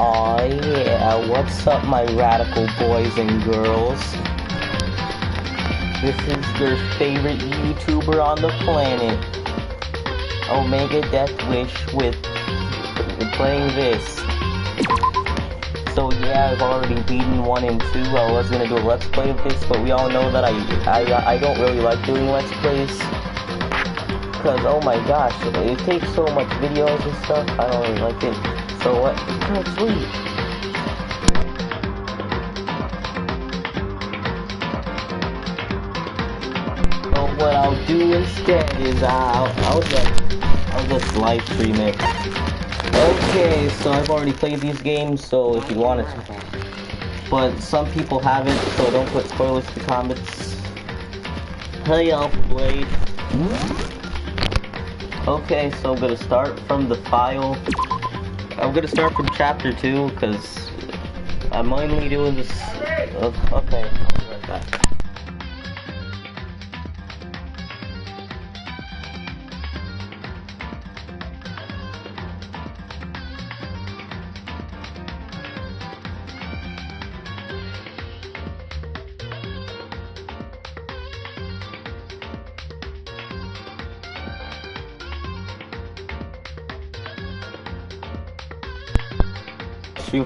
Aw yeah, what's up my radical boys and girls? This is your favorite YouTuber on the planet, Omega Death Wish, with playing this. So yeah, I've already beaten 1 and 2. I was gonna do a let's play of this, but we all know that I don't really like doing let's plays. Cause oh my gosh, it takes so much videos and stuff, I don't really like it. So what? Oh, sweet. So what I'll do instead is I'll just live stream it. Okay, so I've already played these games, so if you wanted to, but some people haven't, so don't put spoilers in the comments. Hey, I'll play. Okay, so I'm gonna start from the file. I'm gonna start from chapter 2, because I'm only doing this. Okay, I'll be right back.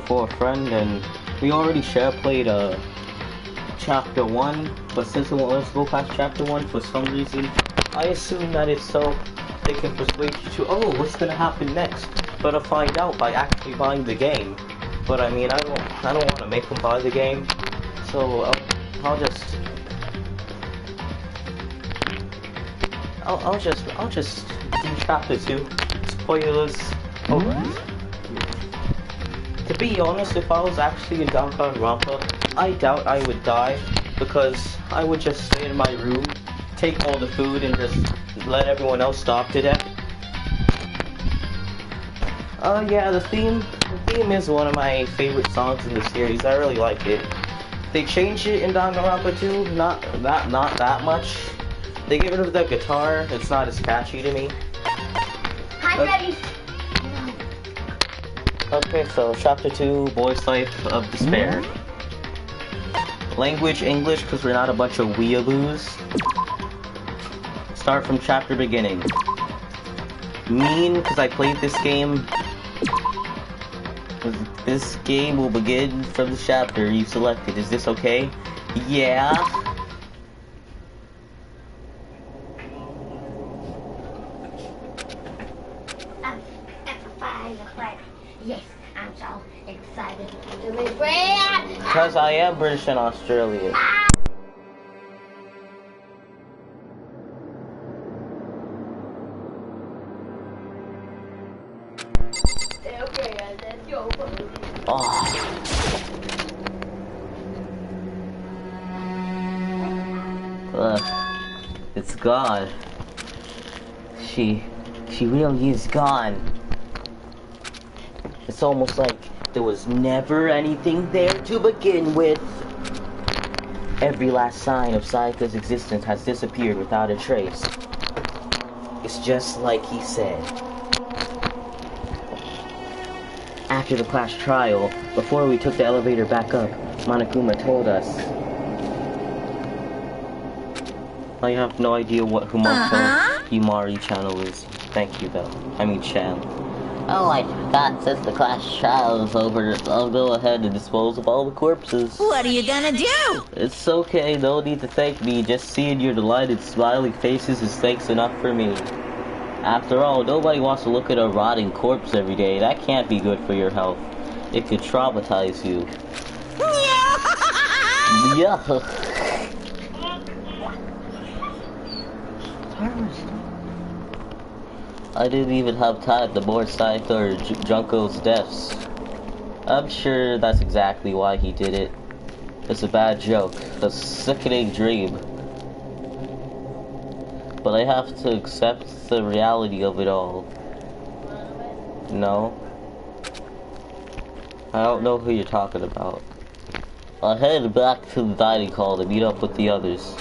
For a friend, and we already played chapter 1, but since it won't let us go past chapter 1 for some reason, I assume that it's so they can persuade you to, oh, what's gonna happen next? But I'll find out by actually buying the game. But I mean, I don't want to make them buy the game, so I'll just do chapter 2. Spoilers. Alright. To be honest, if I was actually in DanganRonpa, I doubt I would die, because I would just stay in my room, take all the food, and just let everyone else starve to death. Yeah, the theme is one of my favorite songs in the series. I really like it. They changed it in DanganRonpa 2, not that much. They get rid of the guitar. It's not as catchy to me. I'm ready. Okay, so chapter 2, Boy's Life of Despair. Language English, because we're not a bunch of weeaboos. Start from chapter beginning. Mean, because I played this game. This game will begin from the chapter you selected. Is this okay? Yeah. Yes, I'm so excited to be British. Because I am British and Australian. It's gone. She really is gone. It's almost like there was never anything there to begin with. Every last sign of Sayaka's existence has disappeared without a trace. It's just like he said. After the class trial, before we took the elevator back up, Monokuma told us. I have no idea what Humoto Himari channel is. Thank you though. I mean channel. Oh, I forgot, since the class trial is over, I'll go ahead and dispose of all the corpses. What are you gonna do? It's okay, no need to thank me. Just seeing your delighted smiling faces is thanks enough for me. After all, nobody wants to look at a rotting corpse every day. That can't be good for your health. It could traumatize you. Yeah. I didn't even have time to mourn Sayaka or Junko's deaths. I'm sure that's exactly why he did it. It's a bad joke, a sickening dream. But I have to accept the reality of it all. No? I don't know who you're talking about. I'll head back to the dining hall to meet up with the others.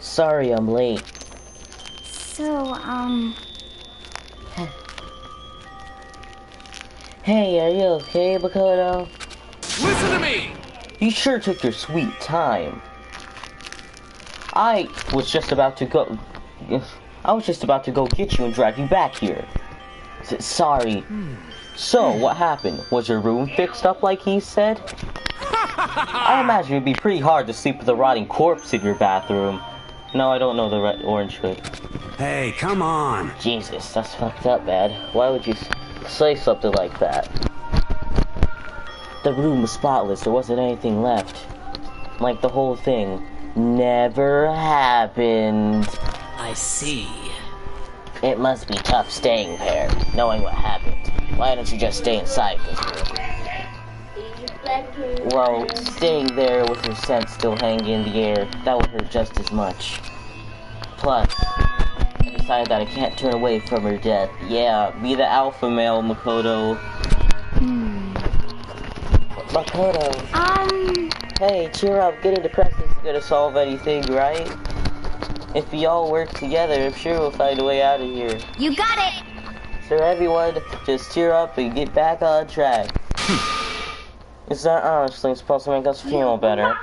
Sorry I'm late. So, Hey, are you okay, Makoto? Listen to me! You sure took your sweet time. I was just about to go get you and drive you back here. Sorry. So, what happened? Was your room fixed up like he said? I imagine it'd be pretty hard to sleep with a rotting corpse in your bathroom. No, I don't know the red orange hood. Hey, come on! Jesus, that's fucked up, man. Why would you say something like that? The room was spotless, there wasn't anything left. Like the whole thing never happened. I see. It must be tough staying there, knowing what happened. Why don't you just stay inside this room? Well, staying there with her scent still hanging in the air, that would hurt just as much. Plus, I decided that I can't turn away from her death. Yeah, be the alpha male, Makoto. Makoto. Hey, cheer up. Getting depressed isn't gonna solve anything, right? If we all work together, I'm sure we'll find a way out of here. You got it! So everyone, just cheer up and get back on track. It's not honestly supposed to make us feel better.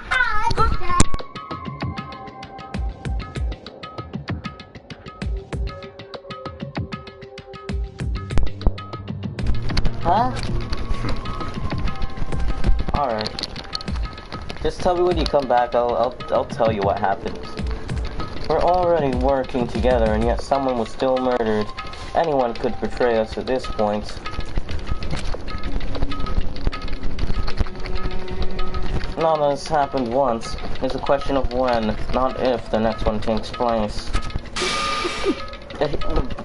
Huh? Alright. Just tell me when you come back, I'll tell you what happened. We're already working together, and yet someone was still murdered. Anyone could betray us at this point. Now that it's happened once, it's a question of when, not if, the next one takes place.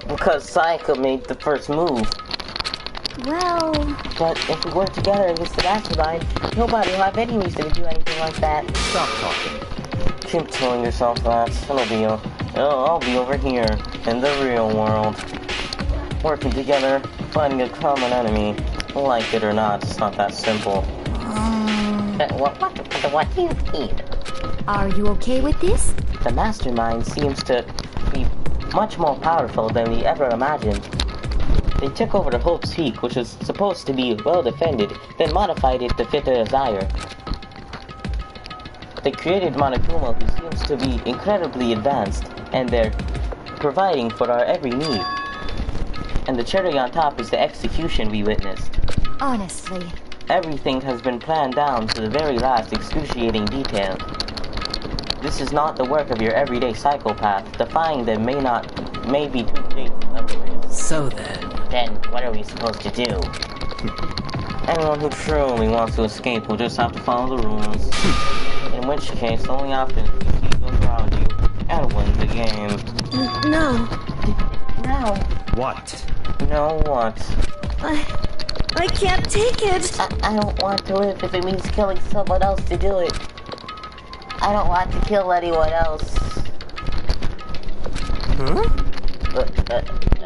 Because Sayaka made the first move. Well... But if we work together against the mastermind, nobody will have any reason to do anything like that. Stop talking. Keep telling yourself that. I'll be over here, in the real world. Working together, fighting a common enemy. Like it or not, it's not that simple. What do you mean? Are you okay with this? The mastermind seems to be much more powerful than we ever imagined. They took over the Hope's Peak, which was supposed to be well defended, then modified it to fit their desire. They created Monokuma, who seems to be incredibly advanced, and they're providing for our every need. And the cherry on top is the execution we witnessed. Honestly. Everything has been planned down to the very last excruciating detail. This is not the work of your everyday psychopath. Defying them may be too great of a risk. So then... Then, what are we supposed to do? Anyone who truly wants to escape will just have to follow the rules. In which case, only option is to see those around you and win the game. No. No. What? No what? I can't take it. I don't want to live if it means killing someone else to do it. I don't want to kill anyone else. Huh?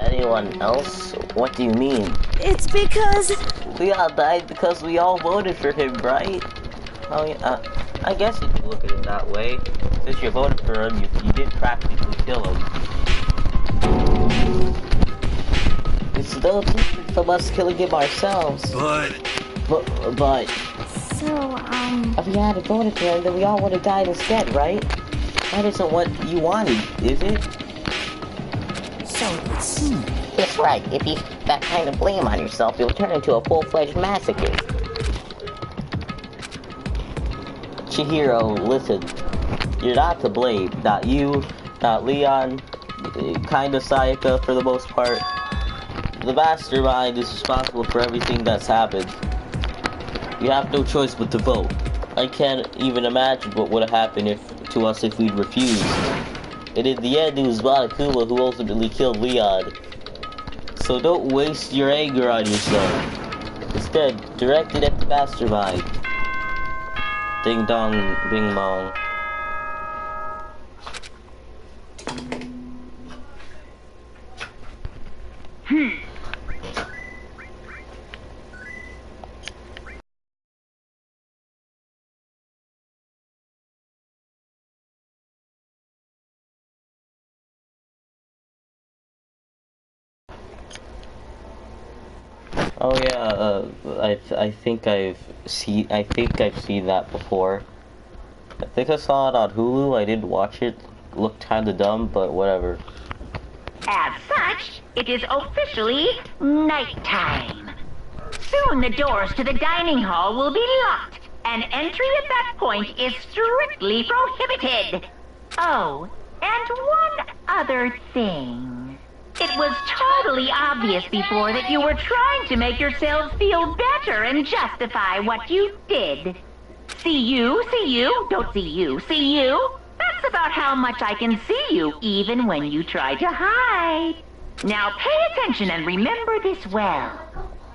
Anyone else? What do you mean? It's because... We all died because we all voted for him, right? Oh yeah, I guess you could look at it that way. Since you voted for him, you did practically kill him. It's no different from us killing him ourselves. But... So, if we hadn't voted for him, then we all would have died instead, right? That isn't what you wanted, is it? So it's... That's right. If you that kind of blame on yourself, you'll turn into a full-fledged masochist. Chihiro, listen. You're not to blame. Not you, not Leon, kinda Sayaka for the most part. The mastermind is responsible for everything that's happened. You have no choice but to vote. I can't even imagine what would have happened to us if we'd refused. And in the end, it was Monokuma who ultimately killed Leon. So don't waste your anger on yourself. Instead, direct it at the mastermind. Ding dong, bing bong. Oh yeah, I think I've seen that before. I think I saw it on Hulu. I didn't watch it. Looked kinda dumb, but whatever. As such, it is officially nighttime. Soon the doors to the dining hall will be locked, and entry at that point is strictly prohibited. Oh, and one other thing. It was totally obvious before that you were trying to make yourselves feel better and justify what you did. See you, don't see you, see you. That's about how much I can see you, even when you try to hide. Now pay attention and remember this well.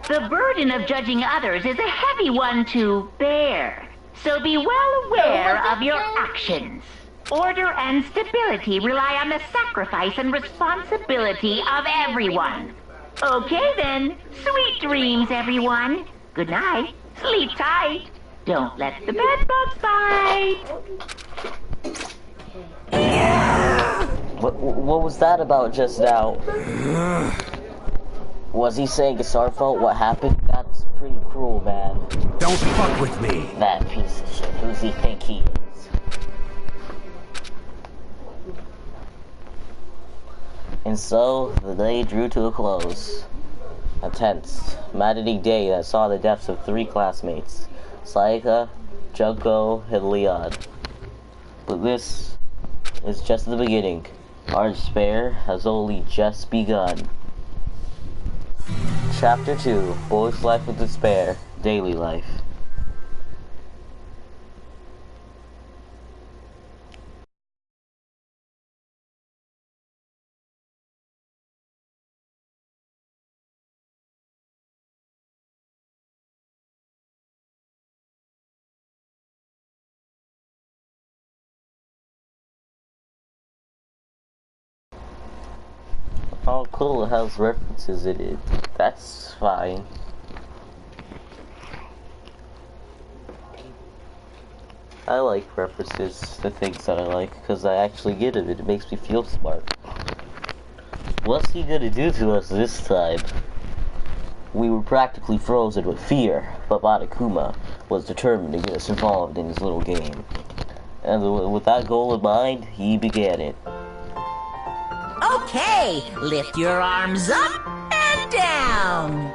The burden of judging others is a heavy one to bear, so be well aware of your actions. Order and stability rely on the sacrifice and responsibility of everyone. Okay then, sweet dreams, everyone. Good night, sleep tight. Don't let the bed bugs bite. What was that about just now? Was he saying it's our fault what happened? That's pretty cruel, man. Don't fuck with me. That piece of shit. Who's he think he is? And so, the day drew to a close. A tense, maddening day that saw the deaths of 3 classmates. Sayaka, Junko, and Leon. But this is just the beginning. Our despair has only just begun. Chapter 2, Boy's Life with Despair, Daily Life. Oh cool, it has references in it. That's fine. I like references to things that I like, because I actually get it. It makes me feel smart. What's he gonna do to us this time? We were practically frozen with fear, but Monokuma was determined to get us involved in his little game. And with that goal in mind, he began it. Okay, lift your arms up and down.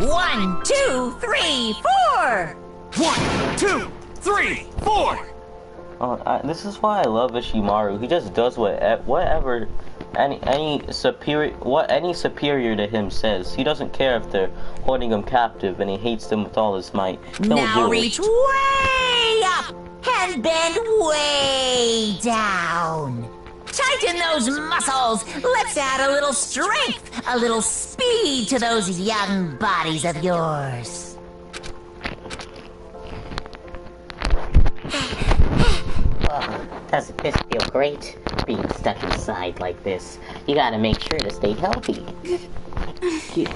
1, 2, 3, 4. 1, 2, 3, 4. This is why I love Ishimaru. He just does whatever any superior to him says. He doesn't care if they're holding him captive, and he hates them with all his might. Now reach way up and bend way down. Tighten those muscles. Let's add a little strength, a little speed to those young bodies of yours. Doesn't this feel great? Being stuck inside like this. You gotta make sure to stay healthy.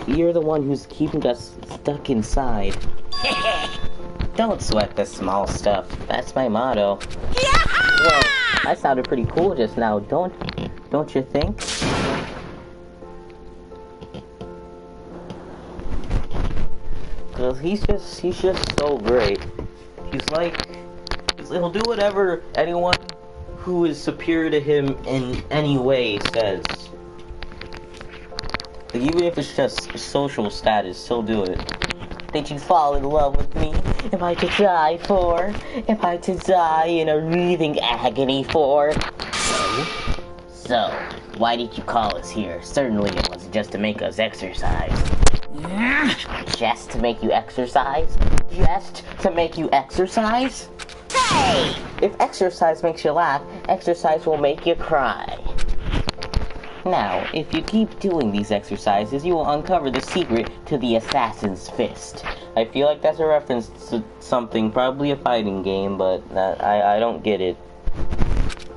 You're the one who's keeping us stuck inside. Don't sweat the small stuff. That's my motto. Well, that sounded pretty cool just now, don't you think? Cause he's just so great. He'll do whatever anyone who is superior to him in any way says. Like, even if it's just social status, he'll do it. Did you fall in love with me? Am I to die for? Am I to die in a wreathing agony for? So, why did you call us here? Certainly it wasn't just to make us exercise. Just to make you exercise? Just to make you exercise? Hey! If exercise makes you laugh, exercise will make you cry. Now, if you keep doing these exercises, you will uncover the secret to the Assassin's Fist. I feel like that's a reference to something, probably a fighting game, but I don't get it.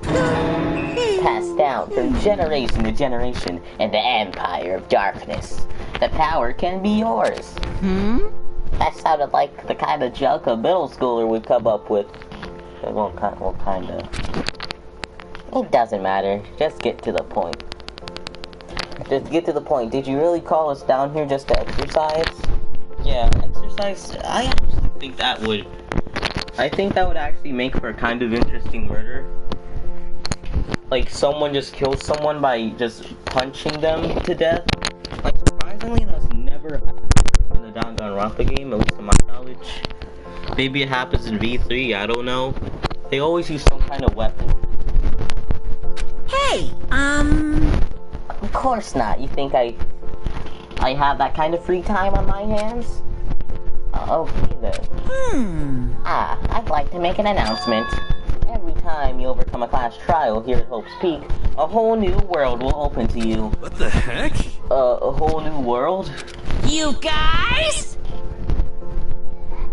Passed down from generation to generation in the Empire of Darkness. The power can be yours. That sounded like the kind of junk a middle schooler would come up with. Well, kinda. It doesn't matter. Just get to the point. Just get to the point. Did you really call us down here just to exercise? Yeah, exercise. I actually think that would. I think that would actually make for a kind of interesting murder. Like someone just kills someone by just punching them to death. Like surprisingly, that's never happened in the DanganRonpa game, at least to my knowledge. Maybe it happens in V3. I don't know. They always use some kind of weapon. Hey, Of course not. You think I have that kind of free time on my hands? Okay then. I'd like to make an announcement. Every time you overcome a class trial here at Hope's Peak, a whole new world will open to you. What the heck? A whole new world? you guys?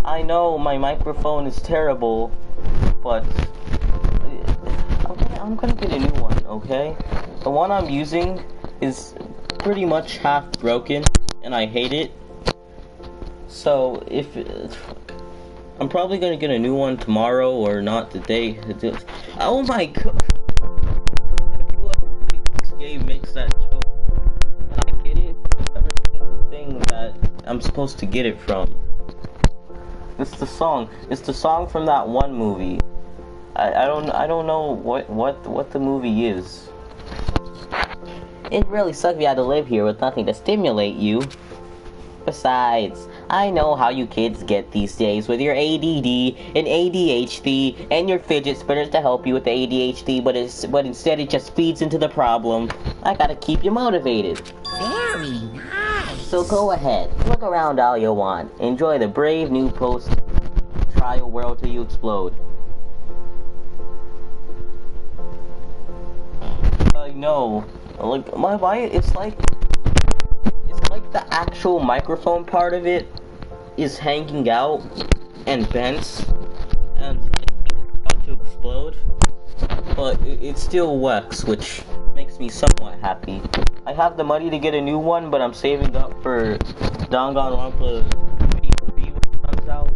I know my microphone is terrible, but I'm gonna get a new one, okay? The one I'm using is pretty much half broken, and I hate it. So I'm probably gonna get a new one tomorrow or not today. Oh my god! This game makes that joke, and I get it. I've never seen the thing that I'm supposed to get it from. It's the song. It's the song from that one movie. I don't know what the movie is. It'd really suck if you had to live here with nothing to stimulate you. Besides, I know how you kids get these days with your ADD and ADHD and your fidget spinners to help you with the ADHD, but instead it just feeds into the problem. I gotta keep you motivated. Very nice. So go ahead, look around all you want. Enjoy the brave new post-trial world till you explode. I know. Like my it's like the actual microphone part of it is hanging out and bent and about to explode, but it still works, which makes me somewhat happy. I have the money to get a new one, but I'm saving up for DanganRonpa V3 when it comes out.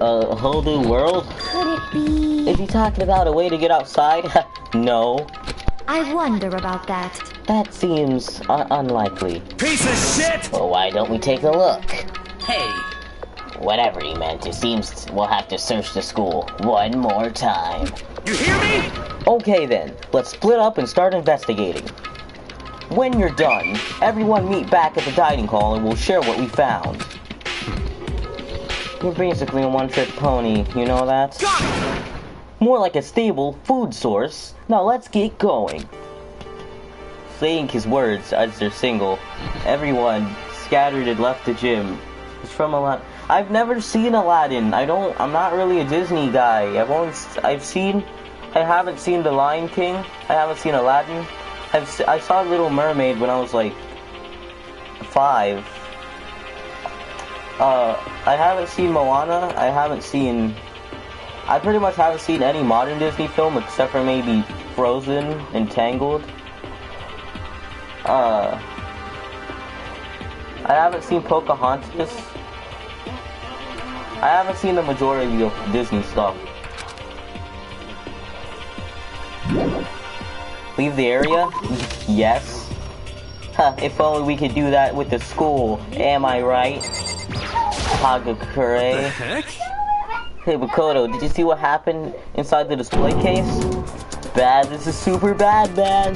A whole new world? Could it be? Is he talking about a way to get outside? No. I wonder about that. That seems unlikely. Piece of shit! Well, why don't we take a look? Hey! Whatever he meant, it seems we'll have to search the school one more time. You hear me? Okay then, let's split up and start investigating. When you're done, everyone meet back at the dining hall and we'll share what we found. You're basically a one-trick pony, you know that? More like a stable food source. Now let's get going. Saying his words as they're single, everyone scattered and left the gym. It's from Aladdin. I've never seen Aladdin. I'm not really a Disney guy. I haven't seen The Lion King. I haven't seen Aladdin. I saw Little Mermaid when I was like 5. I haven't seen Moana. I pretty much haven't seen any modern Disney film except for maybe Frozen and Tangled. I haven't seen Pocahontas. I haven't seen the majority of Disney stuff. Leave the area? Yes. Huh, if only we could do that with the school. Am I right? Hagakure. The heck? Hey Makoto, did you see what happened inside the display case? Bad, this is super bad, man.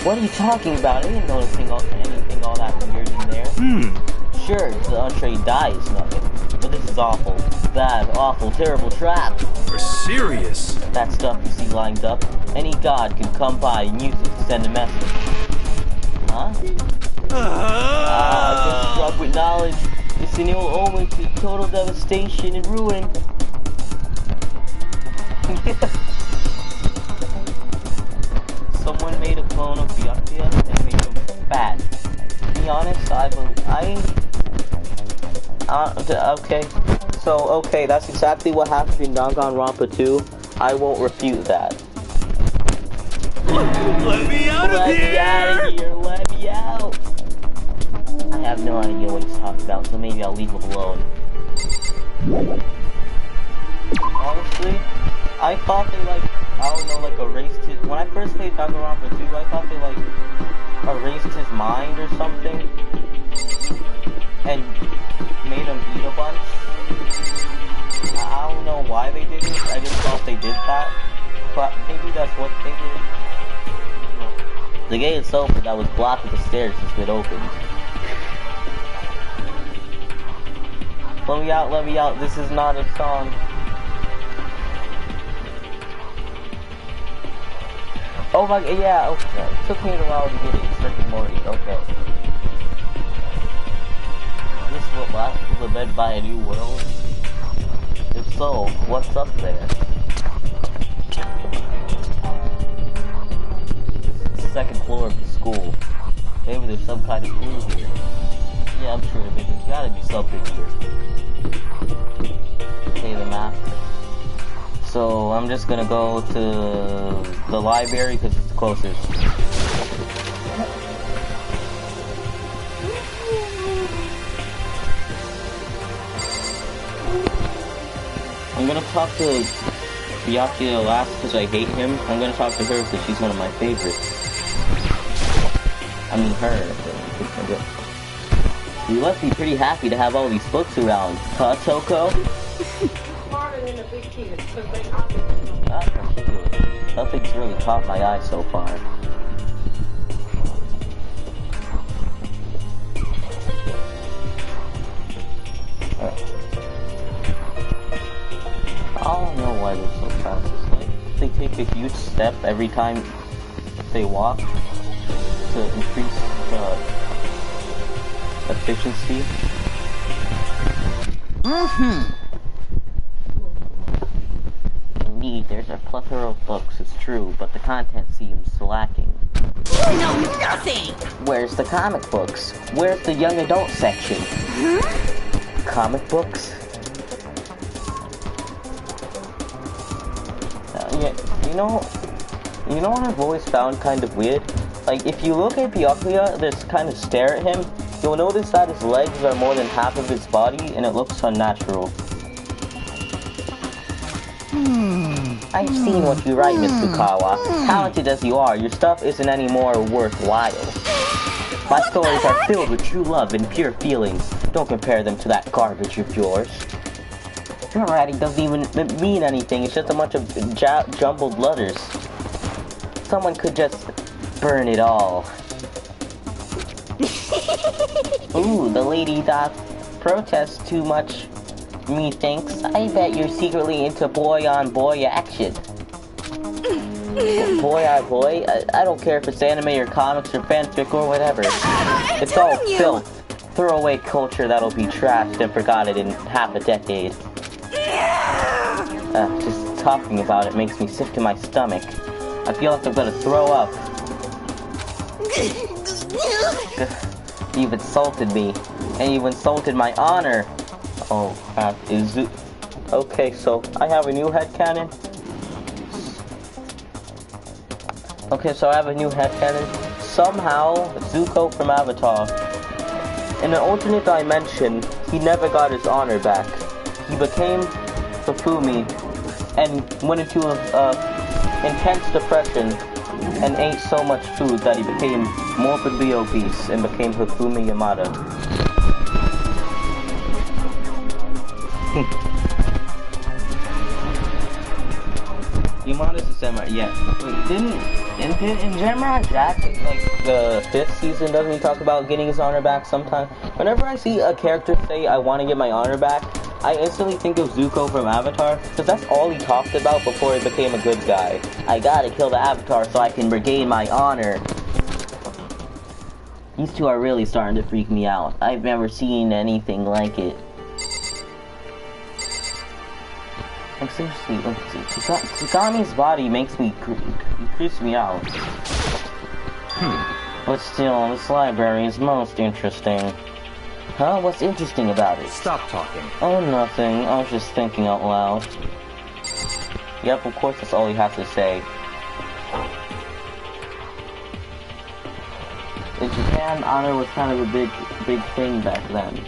What are you talking about? I didn't notice anything all that weird in there. Sure, the entree dies nothing, but this is awful. Bad, awful, terrible trap. You're serious? That stuff you see lined up, any god could come by and use it to send a message. Huh? I just struck with knowledge. It's an ill omen to total devastation and ruin. Someone made a clone of Byakuya and made him fat. To be honest, okay. So, okay, that's exactly what happened in DanganRonpa 2. I won't refute that. Let me out of Let me out of here! Let me out! I have no idea what he's talking about, so maybe I'll leave him alone. Honestly, I thought they like, I don't know, like erased his, when I first played DanganRonpa 2, I thought they like erased his mind or something and made him eat a bunch. I don't know why they did it, I just thought they did that, but maybe that's what they did. The gate itself that was blocked with the stairs has been opened. Let me out, this is not a song. Oh my, yeah, okay. It took me a while to get it, it's Rick and Morty, okay. This will last was led by a new world? If so, what's up there? This is the second floor of the school. Maybe there's some kind of clue here. Yeah, I'm sure there's gotta be something here. Okay, the map. So I'm just gonna go to the library because it's the closest. I'm gonna talk to Byakuya last because I hate him. I'm gonna talk to her because she's one of my favorites. I mean her. You must be pretty happy to have all these books around, huh, Toko? Nothing's really caught my eye so far. I don't know why they're so fast. It's like they take a huge step every time they walk to increase the efficiency. Indeed, there's a plethora of books, it's true, but the content seems lacking. No, nothing! Where's the comic books? Where's the young adult section? Comic books? Yeah, you know what I've always found kind of weird? Like, if you look at Byakuya, just kind of stare at him, you'll notice that his legs are more than half of his body, and it looks unnatural. I've seen what you write, Miss Fukawa. Talented as you are, your stuff isn't any more worthwhile. My stories are filled with true love and pure feelings. Don't compare them to that garbage of yours. Your writing doesn't even mean anything, it's just a bunch of jumbled letters. Someone could just burn it all. Ooh, the lady that protests too much, methinks. I bet you're secretly into boy-on-boy action. Boy-on-boy? I don't care if it's anime or comics or fanfic or whatever. It's all filth. Throwaway culture that'll be trashed and forgotten in half a decade. Just talking about it makes me sick to my stomach. I feel like I'm gonna throw up. You've insulted me, and you've insulted my honor. Oh crap, is it? Okay, so I have a new headcanon. Okay, so I have a new headcanon. Somehow, Zuko from Avatar, in an alternate dimension, he never got his honor back. He became Fufumi and went into intense depression and ate so much food that he became morbidly obese and became Hifumi Yamada. Yamada's a samurai, yeah. Wait, didn't in Samurai Jack, like the 5th season, doesn't he talk about getting his honor back sometime? Whenever I see a character say, I want to get my honor back, I instantly think of Zuko from Avatar, because that's all he talked about before he became a good guy. I gotta kill the Avatar so I can regain my honor. These two are really starting to freak me out. I've never seen anything like it. Like seriously, Tsugami's body makes me, creeps me out. But still, this library is most interesting. Huh? What's interesting about it? Stop talking. Oh, nothing. I was just thinking out loud. Yep, of course that's all he has to say. in Japan, honor was kind of a big thing back then.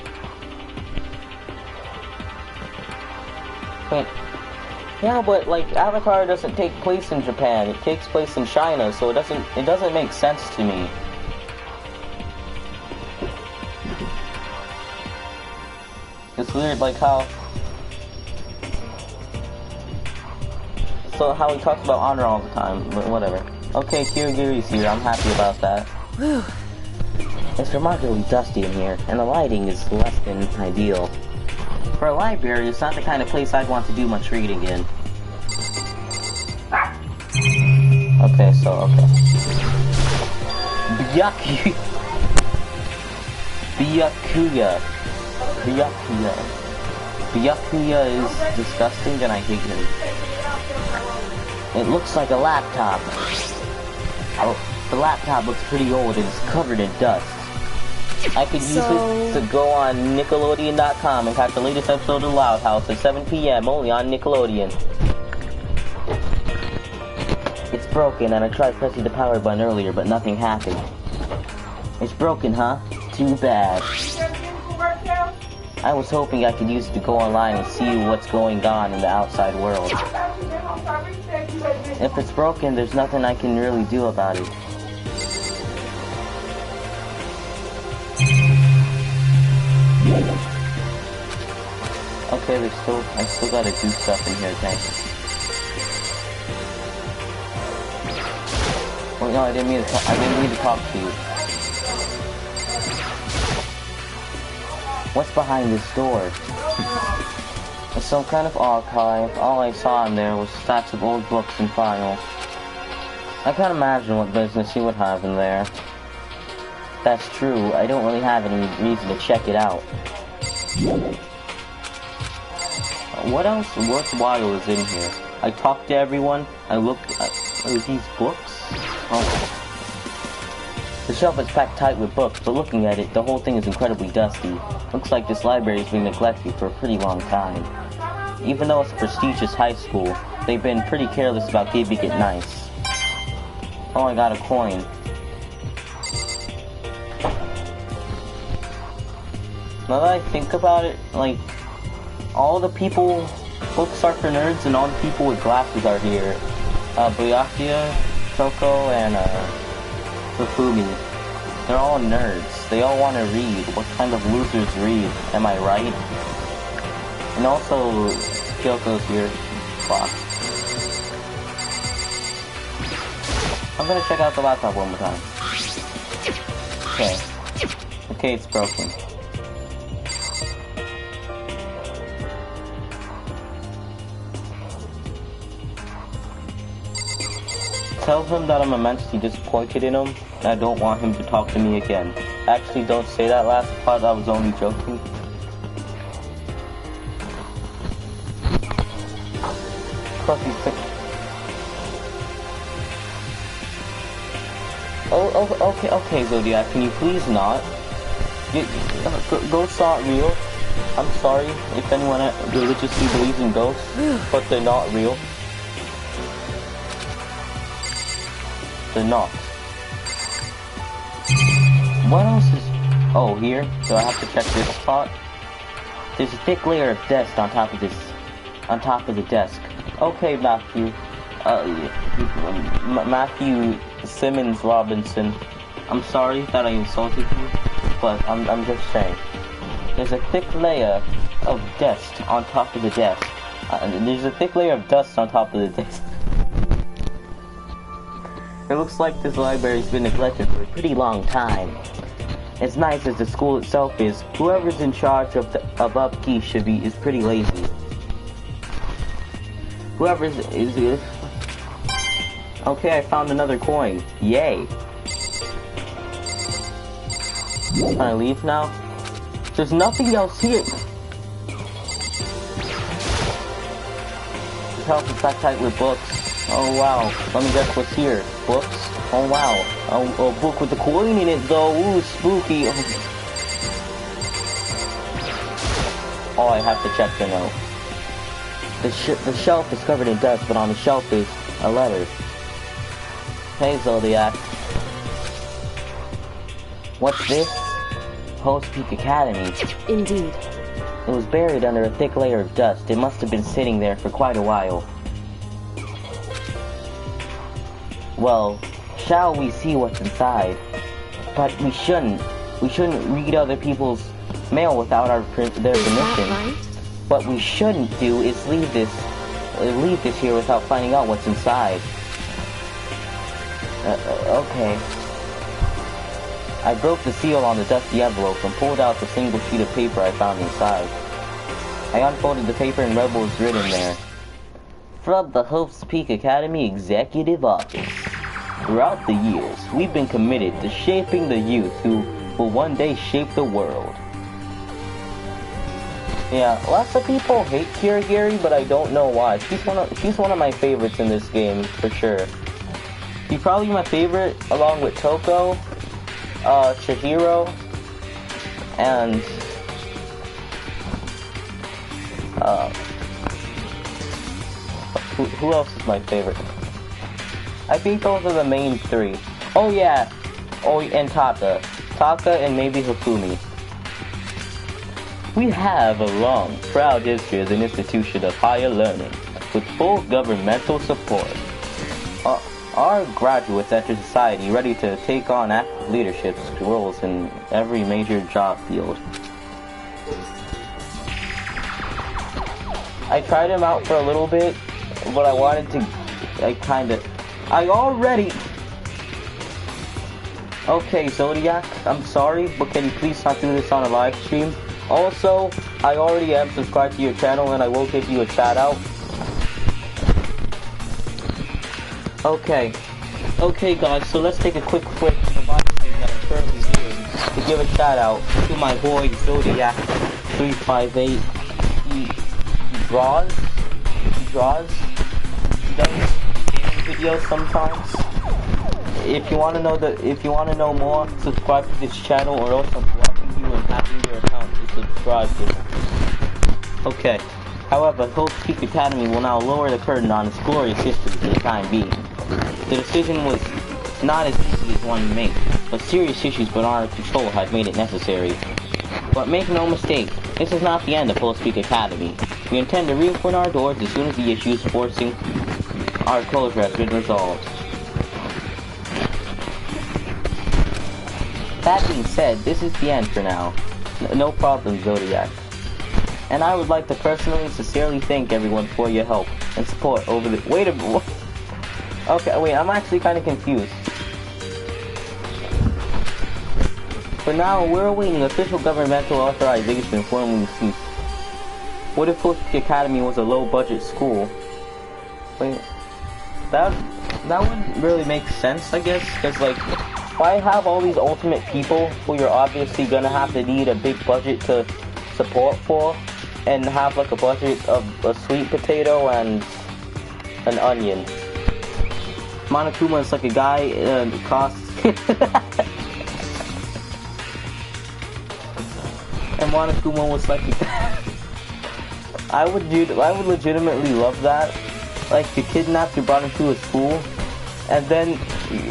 But yeah, but like Avatar doesn't take place in Japan. It takes place in China, so it doesn't make sense to me. It's weird, like how he talks about honor all the time, but whatever. Okay, Kirigiri's here. I'm happy about that. Whew. It's remarkably dusty in here, and the lighting is less than ideal. For a library, it's not the kind of place I'd want to do much reading in. Okay. Byakuya is disgusting and I hate him. It looks like a laptop. Oh, the laptop looks pretty old and it's covered in dust. I could use it to go on Nickelodeon.com and catch the latest episode of Loud House at 7 p.m. only on Nickelodeon. It's broken and I tried pressing the power button earlier but nothing happened. It's broken, huh? Too bad. I was hoping I could use it to go online and see what's going on in the outside world. If it's broken, there's nothing I can really do about it. Okay, I still gotta do stuff in here, thanks. Oh no, I didn't mean to talk to you. What's behind this door? It's some kind of archive. All I saw in there was stacks of old books and files. I can't imagine what business he would have in there. That's true, I don't really have any reason to check it out. What else worthwhile is in here? I talked to everyone, I looked at these books? Oh. The shelf is packed tight with books, but looking at it, the whole thing is incredibly dusty. Looks like this library has been neglected for a pretty long time. Even though it's a prestigious high school, they've been pretty careless about keeping it nice. Oh, I got a coin. Now that I think about it, like, all the people, books are for nerds, and all the people with glasses are here. Byakuya, Choco, and, Fufumi. They're all nerds. They all want to read. What kind of losers read? Am I right? And also, Kyoko's here. Fuck. I'm gonna check out the laptop one more time. Okay. Okay, it's broken. Tell him that I'm immensely disappointed in him, and I don't want him to talk to me again. Actually, don't say that last part, I was only joking. Okay, Zodiac, can you please not? Ghosts aren't real. I'm sorry if anyone religiously believes in ghosts, but they're not real. They're not. What else is... Oh, here? Do I have to check this spot? There's a thick layer of dust on top of this... On top of the desk. Okay, Matthew. Matthew Simmons Robinson. I'm sorry that I insulted you, but I'm just saying. There's a thick layer of dust on top of the desk. There's a thick layer of dust on top of the desk. It looks like this library's been neglected for a pretty long time. As nice as the school itself is, whoever's in charge of upkeep is pretty lazy. Whoever's is... Okay, I found another coin. Yay! Can I leave now? There's nothing else here! The shelf is packed tight with books. Oh wow, let me guess what's here. Books? Oh wow. A book with a coin in it though. Ooh, spooky. Oh, I have to check the note. The shelf is covered in dust, but on the shelf is a letter. Hey, Zodiac. What's this? Host Peak Academy. Indeed. It was buried under a thick layer of dust. It must have been sitting there for quite a while. Well, shall we see what's inside? But we shouldn't. We shouldn't read other people's mail without their permission. Right? What we shouldn't do is leave this here without finding out what's inside. Okay. I broke the seal on the dusty envelope and pulled out the single sheet of paper I found inside. I unfolded the paper and read what was written there. From the Hope's Peak Academy Executive Office. Throughout the years, we've been committed to shaping the youth who will one day shape the world. Yeah, lots of people hate Kirigiri, but I don't know why. She's one of my favorites in this game, for sure. She's probably my favorite, along with Toko, Chihiro, and who else is my favorite? I think those are the main three. Oh yeah, and Taka and maybe Hifumi. We have a long, proud history as an institution of higher learning, with full governmental support. Our graduates enter society ready to take on active leadership roles in every major job field. I tried him out for a little bit, but I wanted to, Okay, Zodiac, I'm sorry, but can you please not do this on a live stream? Also, I already am subscribed to your channel and I will give you a shout out. Okay guys, so let's take a quick break from the live stream that I'm currently doing to give a shout out to my boy Zodiac 358. He draws, he does gaming videos sometimes. If you wanna know more, subscribe to this channel or else I'm blocking you and hacking your account to subscribe to it. Okay. However, Hope's Peak Academy will now lower the curtain on its glorious history for the time being. The decision was not as easy as one made, but serious issues beyond our control had made it necessary. But make no mistake, this is not the end of Hope's Peak Academy. We intend to reopen our doors as soon as the issues forcing our closure has been resolved. That being said, this is the end for now. No problem, Zodiac. And I would like to personally and sincerely thank everyone for your help and support over the— Wait a minute. Okay, wait, I'm actually kind of confused. For now, we're awaiting official governmental authorization for when we cease. What if Hope's Academy was a low-budget school? Wait, that wouldn't really make sense, I guess, because, like, why have all these ultimate people who you're obviously gonna have to need a big budget to support for, and have, like, a budget of a sweet potato and an onion? Monokuma is like a guy and costs and Monokuma was like I would legitimately love that. Like, you kidnapped, you brought him to a school, and then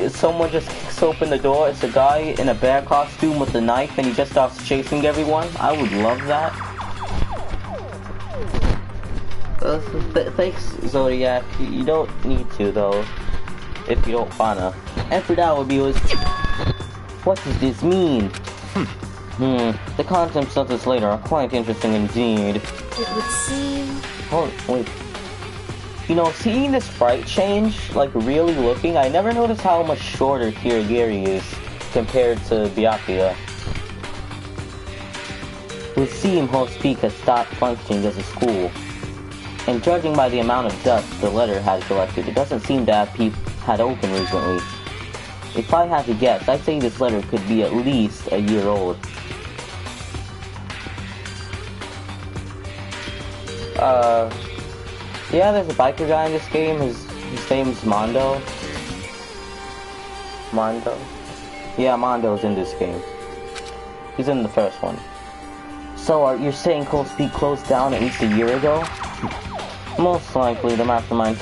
someone just kicks open the door. It's a guy in a bear costume with a knife, and he just starts chasing everyone. I would love that. Thanks, Zodiac. You don't need to, though, if you don't wanna. And for that would be what does this mean? The contents of this letter are quite interesting indeed. It would seem... Oh, wait. You know, seeing this sprite change, like, really looking, I never noticed how much shorter Kirigiri is compared to Byakuya. It would seem Hope's Peak has stopped functioning as a school. And judging by the amount of dust the letter had collected, it doesn't seem to have had opened recently. If I had to guess, I'd say this letter could be at least a year old. Yeah, there's a biker guy in this game. His name's Mondo. Mondo? Yeah, Mondo's in this game. He's in the first one. So, you're saying Hope's Peak closed down at least a year ago? Most likely, the mastermind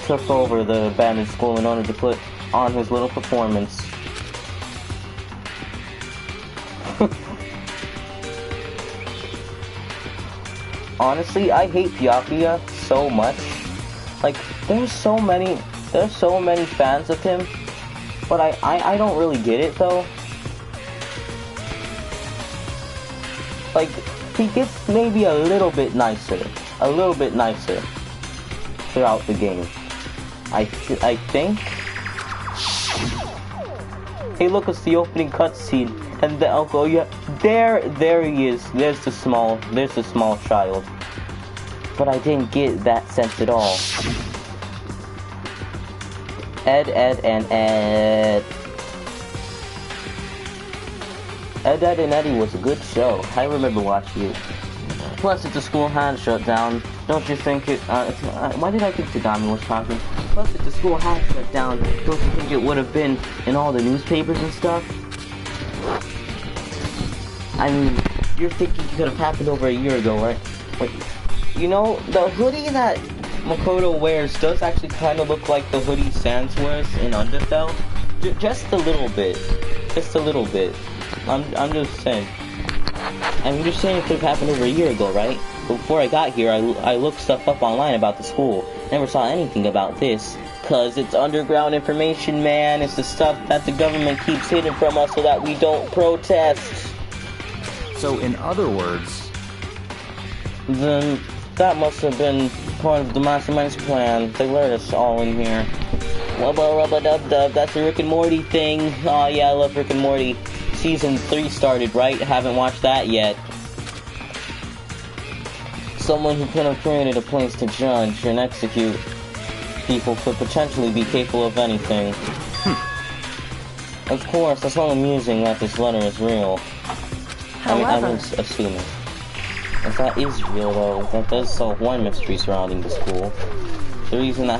took over the abandoned school in order to put on his little performance. Honestly, I hate Byakuya so much. Like, there's so many fans of him, but I don't really get it though. Like, he gets maybe a little bit nicer throughout the game. I think. Hey, look, it's the opening cutscene, and the uncle. Yeah, there he is. There's the small child. But I didn't get that sense at all. Ed and Eddie was a good show. I remember watching it. Plus, if the school had shut down, don't you think it, why did I think Tagami was talking? Plus, if the school had shut down, don't you think it would have been in all the newspapers and stuff? I mean, you're thinking it could have happened over a year ago, right? Wait, you know, the hoodie that Makoto wears does actually kind of look like the hoodie Sans wears in Undertale. Just a little bit. Just a little bit. I'm just saying. I'm just saying it could have happened over a year ago, right? Before I got here, I looked stuff up online about the school. Never saw anything about this. Cause it's underground information, man. It's the stuff that the government keeps hidden from us so that we don't protest. So, in other words... Then that must have been part of the Mastermind's plan. They lured us all in here. Wubba-rubba-dub-dub, that's a Rick and Morty thing. Oh yeah, I love Rick and Morty. Season 3 started, right? Haven't watched that yet. Someone who could have created a place to judge and execute people could potentially be capable of anything. Of course, that's all amusing that this letter is real. I'm assuming. If that is real, though, that does solve one mystery surrounding the school. The reason there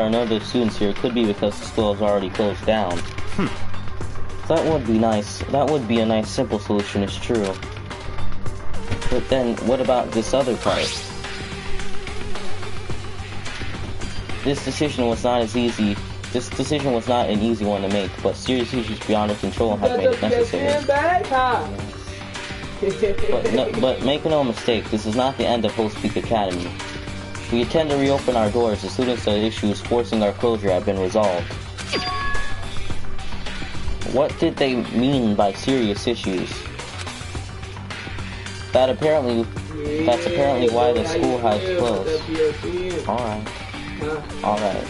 are no other students here could be because the school is already closed down. That would be nice. That would be a nice, simple solution, it's true. But then, what about this other part? This decision was not an easy one to make, but serious issues beyond our control have made it necessary. But make no mistake, this is not the end of Host Peak Academy. We intend to reopen our doors as soon as the issues forcing our closure have been resolved. What did they mean by serious issues? That's apparently why the school has closed. Alright.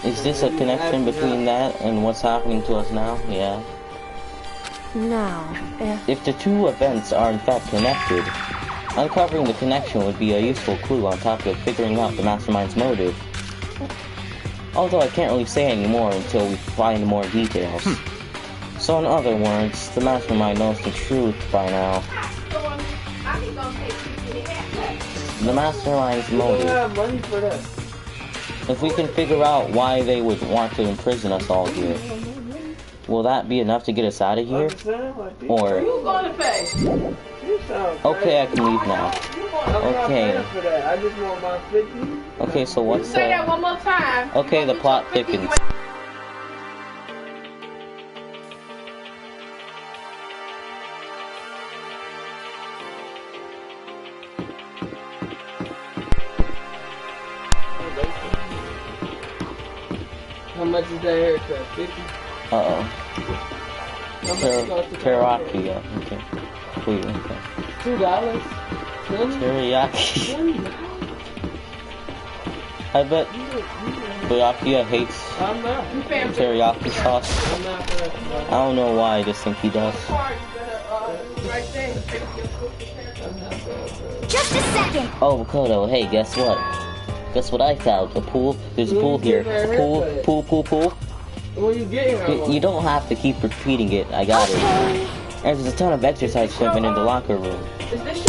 Is this a connection between that and what's happening to us now? Yeah. No. If the two events are in fact connected, uncovering the connection would be a useful clue on top of figuring out the mastermind's motive. Although I can't really say any more until we find more details. So in other words, the mastermind knows the truth by now. The mastermind's motive. If we can figure out why they would want to imprison us all here, will that be enough to get us out of here? Or... Okay, I can leave now. Okay. Okay, so what's Say that one more time. Okay, the plot thickens. How much is that haircut? 50? Uh-oh. Teriyaki, yeah, okay. Wait, okay. $2? Teriyaki. I bet Byakuya hates teriyaki sauce. I don't know why, I just think he does. Just a second. Oh, Makoto, hey, guess what? Guess what I found? A pool? There's a pool here. Pool. When you get here, You don't have to keep repeating it, I got it. There's a ton of exercise equipment in the locker room. is this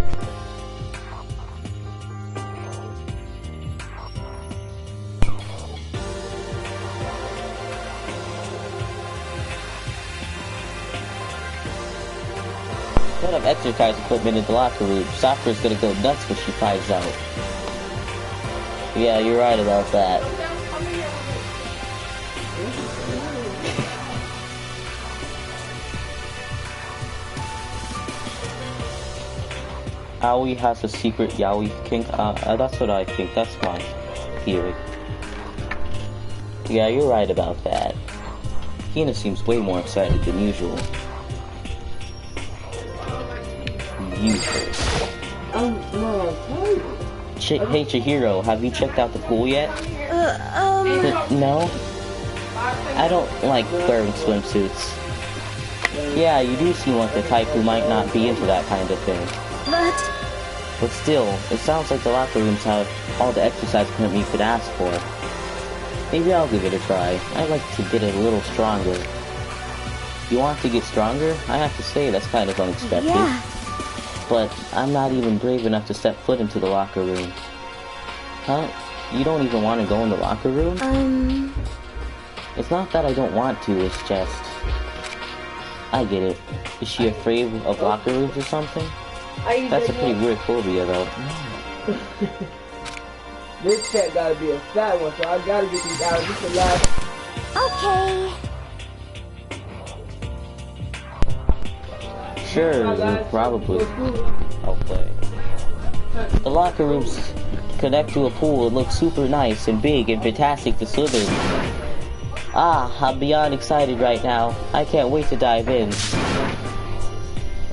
Ton of exercise equipment in the locker room. Sakura's gonna go nuts when she finds out. Yeah, you're right about that. Aoi has a secret yaoi kink. That's what I think. That's my theory. Yeah, you're right about that. Hina seems way more excited than usual. You first. Hey Chihiro, have you checked out the pool yet? No? I don't like wearing swimsuits. Yeah, you do seem like the type who might not be into that kind of thing. But still, it sounds like the locker rooms have all the exercise equipment you could ask for. Maybe I'll give it a try. I'd like to get a little stronger. You want to get stronger? I have to say, that's kind of unexpected. Yeah. But I'm not even brave enough to step foot into the locker room. Huh? You don't even want to go in the locker room? It's not that I don't want to, it's just... I get it. Is she afraid of locker rooms or something? That's a pretty weird phobia, though. This cat gotta be a fat one, so I gotta get these out. This is the last. Okay. Sure, probably. I'll play. The locker rooms connect to a pool. It looks super nice and big and fantastic to slither in. Ah, I'm beyond excited right now. I can't wait to dive in.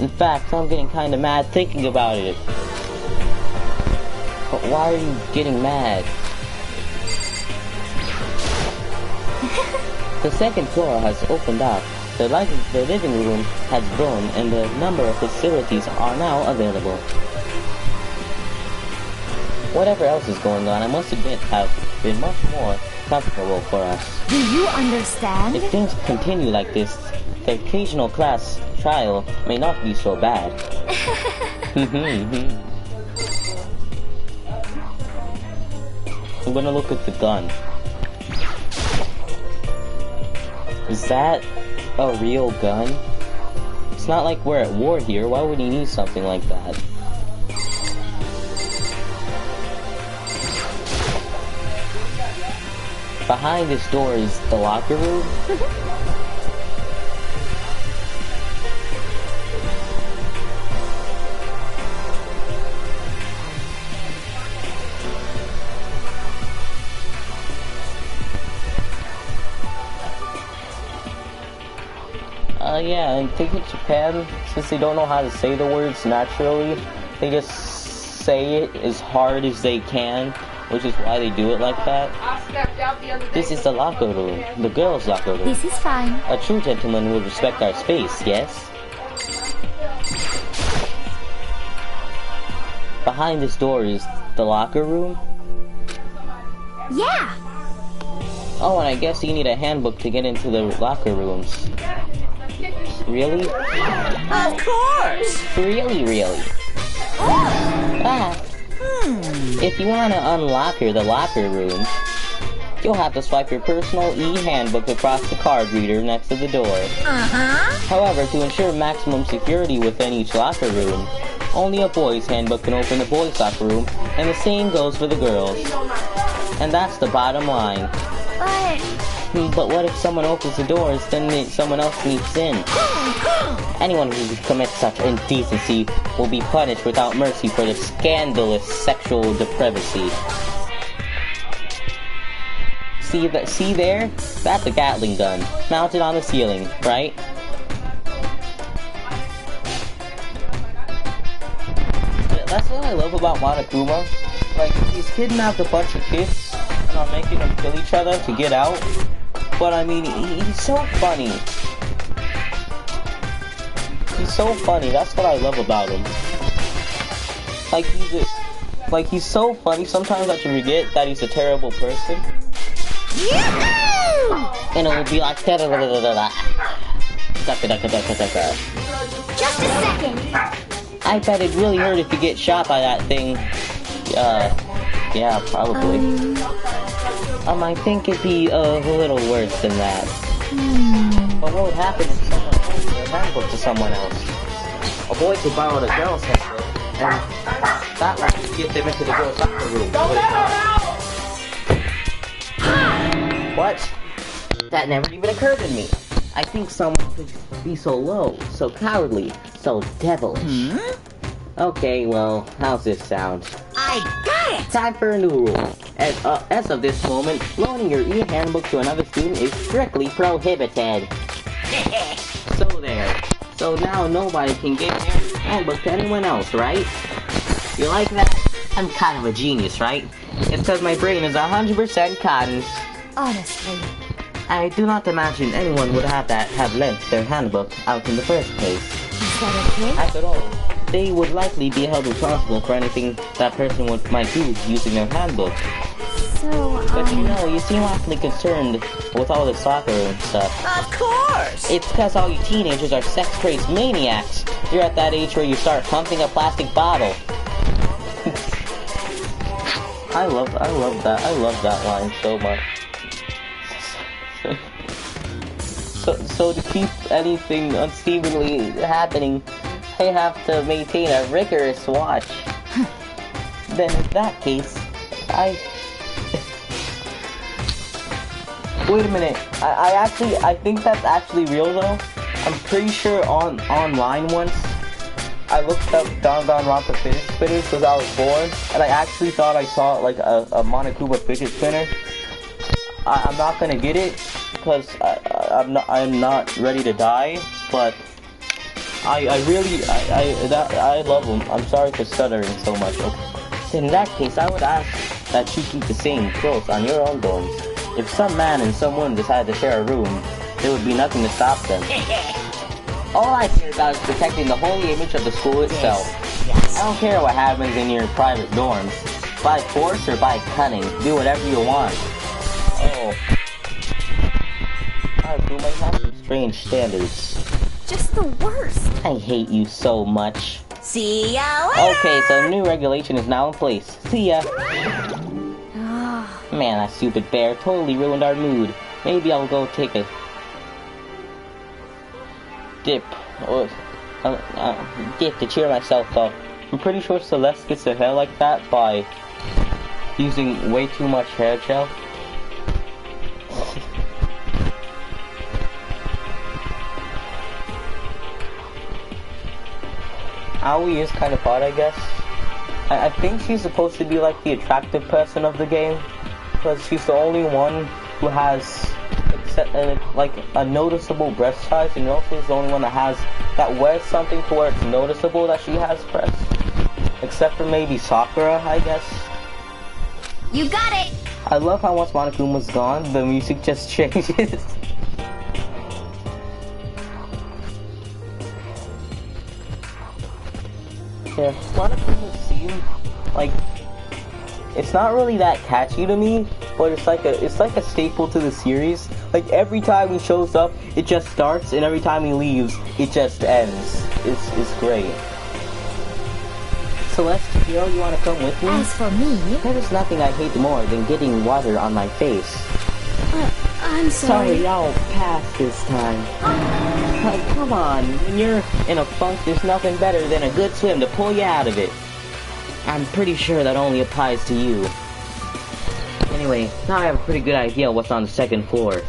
In fact, I'm getting kinda mad thinking about it. But why are you getting mad? The second floor has opened up. The living room has grown and the number of facilities are now available. Whatever else is going on, I must admit, have been much more comfortable for us. Do you understand? If things continue like this, the occasional class trial may not be so bad. I'm gonna look at the gun. Is that a real gun? It's not like we're at war here. Why would he need something like that? Behind this door is the locker room. Yeah, I think in Japan, since they don't know how to say the words naturally, they just say it as hard as they can, which is why they do it like that. This is the locker room, the girls' locker room. This is fine. A true gentleman would respect our space, yes? Behind this door is the locker room? Yeah. Oh, and I guess you need a handbook to get into the locker rooms. Really? Of course! Really? Ah. If you want to unlock the locker room, you'll have to swipe your personal e-handbook across the card reader next to the door. However, to ensure maximum security within each locker room, only a boy's handbook can open the boys' locker room, and the same goes for the girls. And that's the bottom line. But what if someone opens the doors, then someone else sneaks in? Anyone who commits such indecency will be punished without mercy for their scandalous sexual depravity. See there? That's a Gatling gun, mounted on the ceiling, right? That's what I love about Monokuma. Like, he's kidnapped a bunch of kids and are making them kill each other to get out. But I mean, he's so funny. He's so funny. That's what I love about him. Like he's so funny. Sometimes I can forget that he's a terrible person. And it will be like Just a second. I bet it really hurt if you get shot by that thing. Yeah, probably. I think it'd be a little worse than that. But what would happen if someone owns their handbook to someone else? A boy could borrow the girl's handbook, and that would get them into the girl's locker room. What? That never even occurred to me. I think someone could be so low, so cowardly, so devilish. Okay, well, how's this sound? I got it! Time for a new rule. As of this moment, loaning your e-handbook to another student is strictly prohibited. So there. So now nobody can give their handbook to anyone else, right? You like that? I'm kind of a genius, right? It's because my brain is 100% cotton. Honestly. I do not imagine anyone would have lent their handbook out in the first place. Is that okay? After all, they would likely be held responsible for anything that person might do using their handbook. So, But you know, you seem awfully concerned with all the soccer and stuff. Of course! It's because all you teenagers are sex-crazed maniacs. You're at that age where you start pumping a plastic bottle. I love that line so much. So to keep anything unseemly happening, I have to maintain a rigorous watch. Then in that case, wait a minute. I think that's actually real though. I'm pretty sure online once, I looked up DanganRonpa fidget spinners because I was bored, and I actually thought I saw like a Monokuma fidget spinner. I'm not gonna get it because I'm not ready to die, but I love them. I'm sorry for stuttering so much. Okay. In that case, I would ask that you keep the same rules on your own dorms. If some man and some woman decide to share a room, there would be nothing to stop them. All I care about is protecting the holy image of the school itself. I don't care what happens in your private dorms. By force or by cunning, do whatever you want. Oh. You might have some strange standards. just the worst. I hate you so much. See ya later! Okay, so new regulation is now in place. See ya. Man, that stupid bear totally ruined our mood. Maybe I'll go take a dip or dip to cheer myself up. I'm pretty sure Celeste gets her hair like that by using way too much hair gel. Aoi is kind of hot, I guess. I think she's supposed to be like the attractive person of the game, because she's the only one who has like a noticeable breast size, and also is the only one that wears something to where it's noticeable that she has breasts. Except for maybe Sakura, I guess. You got it! I love how once Monokuma's gone, the music just changes. Yeah, Monokuma's theme, like, it's not really that catchy to me, but it's like a staple to the series. Like, every time he shows up, it just starts, and every time he leaves, it just ends. It's great. Celeste, you wanna come with me? As for me, There is nothing I hate more than getting water on my face. I'm sorry. Sorry, I'll pass this time. Come on, when you're in a funk, there's nothing better than a good swim to pull you out of it. I'm pretty sure that only applies to you. Anyway, now I have a pretty good idea what's on the second floor.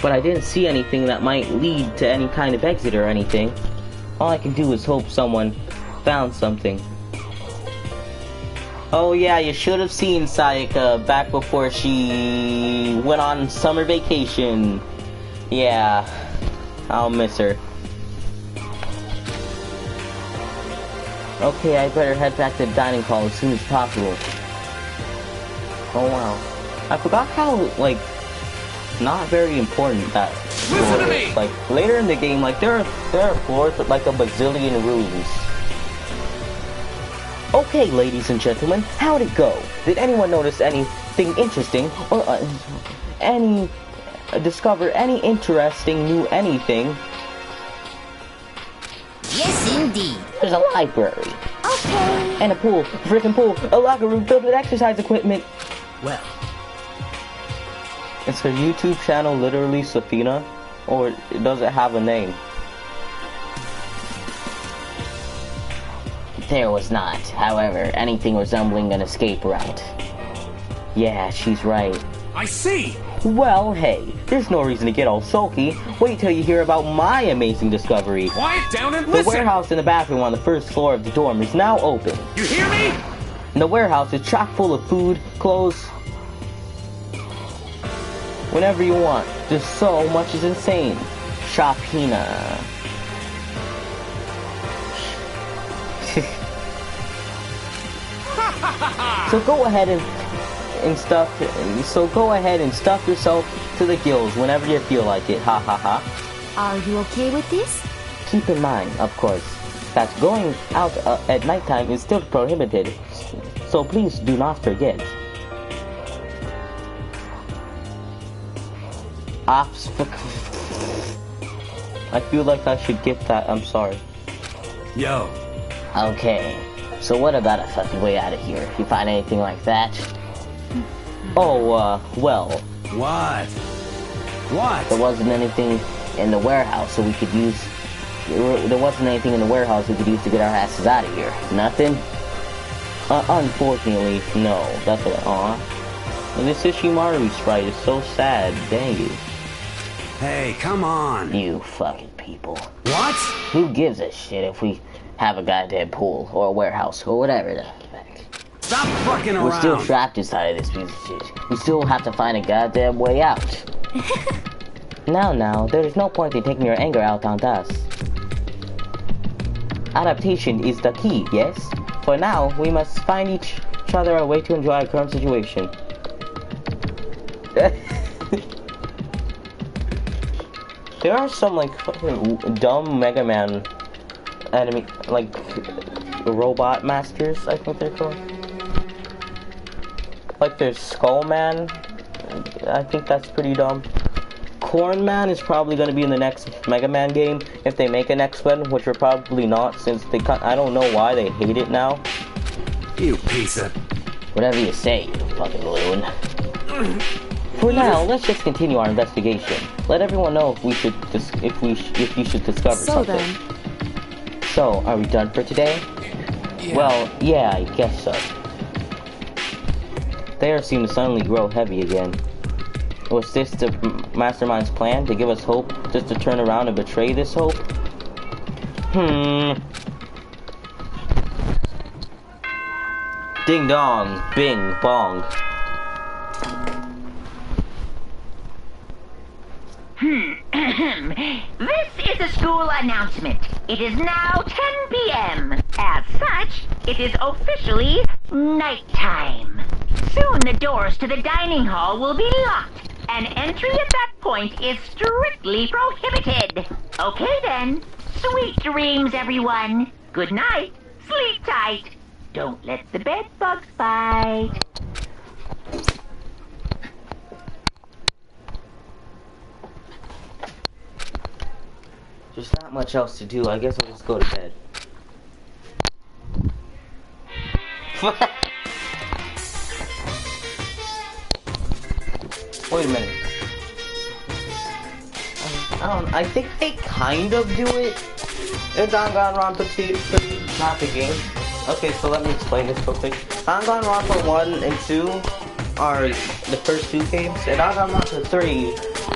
But I didn't see anything that might lead to any kind of exit or anything. All I can do is hope someone found something. Oh yeah, you should have seen Sayaka back before she went on summer vacation. Yeah, I'll miss her. Okay, I better head back to the dining hall as soon as possible. Oh wow. I forgot how, like, not very important that floor is. Like, later in the game, like, there are floors with like a bazillion rooms. Okay, ladies and gentlemen, how'd it go? Did anyone notice anything interesting, or discover any interesting new anything? Yes, indeed. There's a library. Okay. And a pool, a freaking pool, a locker room filled with exercise equipment. Well, Is her YouTube channel literally Safina, or does it have a name? There was not, however, anything resembling an escape route. Yeah, she's right. I see! Well, hey, there's no reason to get all sulky. Wait till you hear about my amazing discovery. Quiet down and The listen! warehouse in the bathroom on the first floor of the dorm is now open. You hear me? And the warehouse is chock full of food, clothes, whenever you want. There's so much is insane. Shopina. So go ahead and stuff yourself to the gills whenever you feel like it. Ha ha ha. Are you okay with this? Keep in mind, of course, that going out at nighttime is still prohibited. So please do not forget. I feel like I should get that. I'm sorry. Yo. Okay. So what about a fucking way out of here? You find anything like that? Oh, well. What? What? There wasn't anything in the warehouse so we could use... There wasn't anything in the warehouse we could use to get our asses out of here. Nothing? Unfortunately, no. That's what... Aw. And this Ishimaru sprite is so sad. Dang it. Hey, come on. You fucking people. What? Who gives a shit if we have a goddamn pool or a warehouse or whatever the heck? Stop fucking around. We're still trapped inside of this piece of shit. We still have to find a goddamn way out. Now, there's no point in taking your anger out on us. Adaptation is the key, yes? For now, we must find each other a way to enjoy our current situation. There are some, like, fucking dumb Mega Man enemy, like, robot masters, I think they're called. Like, there's Skull Man. I think that's pretty dumb. Corn Man is probably going to be in the next Mega Man game, if they make a next one, which are probably not, since they I don't know why they hate it now. You piece of... Whatever you say, you fucking loon. For now, let's just continue our investigation. Let everyone know if you should discover something. Then. So, are we done for today? Yeah. Well, yeah, I guess so. The air seemed to suddenly grow heavy again. Was this the mastermind's plan to give us hope, just to turn around and betray this hope? Ding dong, bing bong. This is a school announcement. It is now 10 p.m. As such, it is officially nighttime. Soon the doors to the dining hall will be locked, and entry at that point is strictly prohibited. Okay then. Sweet dreams, everyone. Good night. Sleep tight. Don't let the bed bugs bite. There's not much else to do. I guess I'll just go to bed. Wait a minute. I think they kind of do it in DanganRonpa 2, not the game. Okay, so let me explain this real quick. DanganRonpa 1 and 2 are the first two games, and DanganRonpa 3,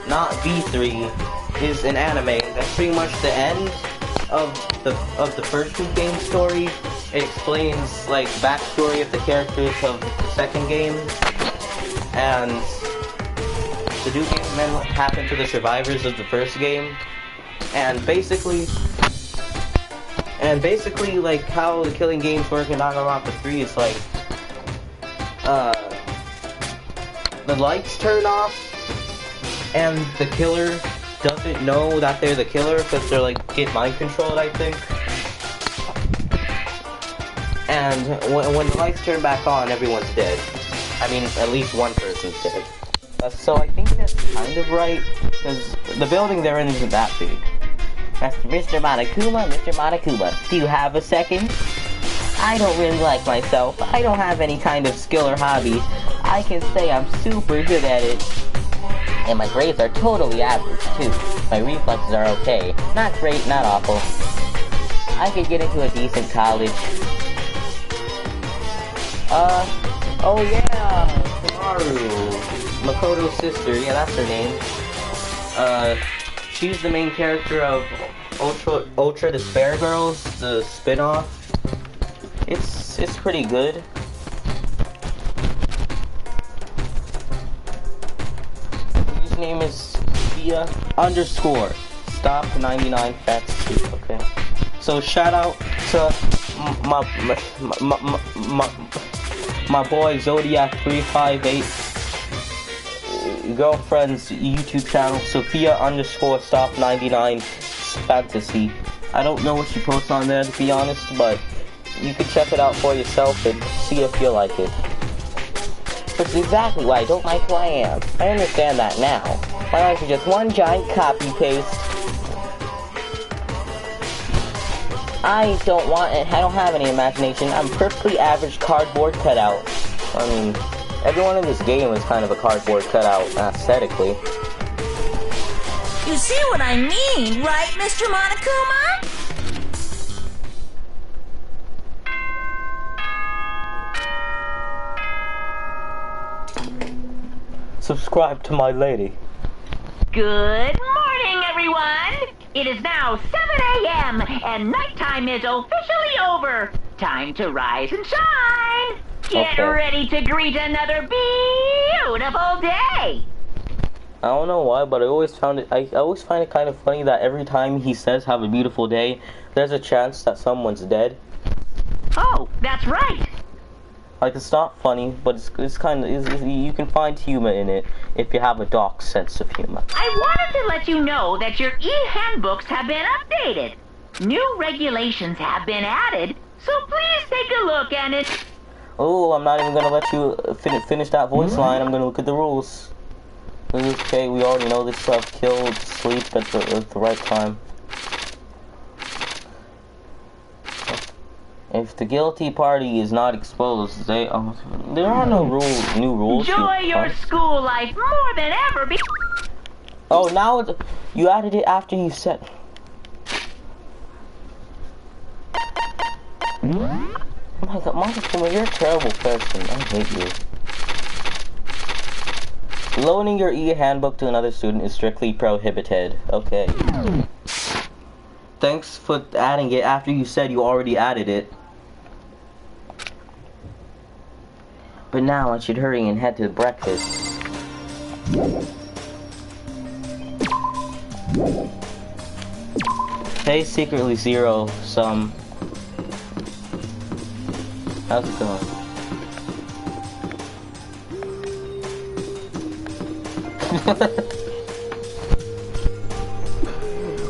not V3, is an anime. That's pretty much the end of the first two game story. It explains like backstory of the characters of the second game, and the do game then what happened to the survivors of the first game, and basically like how the killing games work in DanganRonpa 3 is like the lights turn off and the killer doesn't know that they're the killer because they're like get mind controlled, I think. And when the lights turn back on, everyone's dead. I mean, at least one person's dead. So I think that's kind of right, because the building they're in isn't that big. That's Mr. Monokuma, do you have a second? I don't really like myself. I don't have any kind of skill or hobby. I can say I'm super good at it. And my grades are totally average, too. My reflexes are okay. Not great, not awful. I could get into a decent college. Oh yeah, Maru. Makoto's sister, yeah, that's her name. She's the main character of Ultra Despair Girls, the spin-off. It's pretty good. His name is Sophia _ Stop 99 Facts. Okay. So shout out to my boy Zodiac 358 girlfriend's YouTube channel, Sophia _ Stop 99 Fantasy. I don't know what she posts on there, to be honest, but you can check it out for yourself and see if you like it. That's exactly why I don't like who I am. I understand that now. My life is just one giant copy-paste. I don't have any imagination. I'm a perfectly average cardboard cutout. I mean, everyone in this game is kind of a cardboard cutout, aesthetically. You see what I mean, right, Mr. Monokuma? Subscribe to my lady. Good morning, everyone! It is now 7 a.m. and nighttime is officially over. Time to rise and shine! Get ready to greet another beautiful day! I don't know why, but I always find it kind of funny that every time he says have a beautiful day, there's a chance that someone's dead. Oh, that's right! Like, it's not funny, but it's kind of, you can find humor in it if you have a dark sense of humor. I wanted to let you know that your e-handbooks have been updated. New regulations have been added, so please take a look and it... Oh, I'm not even gonna let you finish that voice line. I'm gonna look at the rules. Okay, we already know this stuff. Kill, sleep at the right time. If the guilty party is not exposed, there are no new rules. Enjoy your school life more than ever. Oh, now you added it after you said. Oh my god, Monokuma, you're a terrible person. I hate you. Loaning your e-handbook to another student is strictly prohibited. Okay. Thanks for adding it after you said you already added it. But now I should hurry and head to breakfast. Hey, secretly zero sum. How's it going?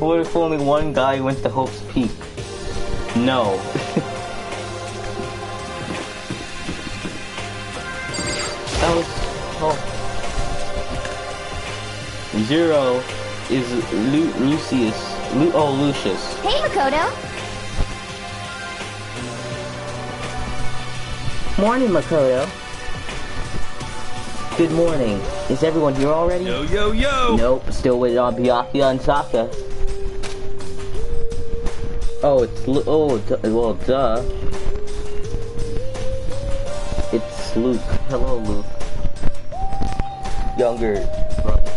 What if only one guy went to Hope's Peak? No. That was... Oh. Zero is Lucius. Lucius. Hey, Makoto. Morning, Makoto. Good morning. Is everyone here already? Yo, yo, yo! Nope, still waiting on Byakuya and Sokka. Oh, it's well, duh. It's Luke. Hello, Luke. Younger brother.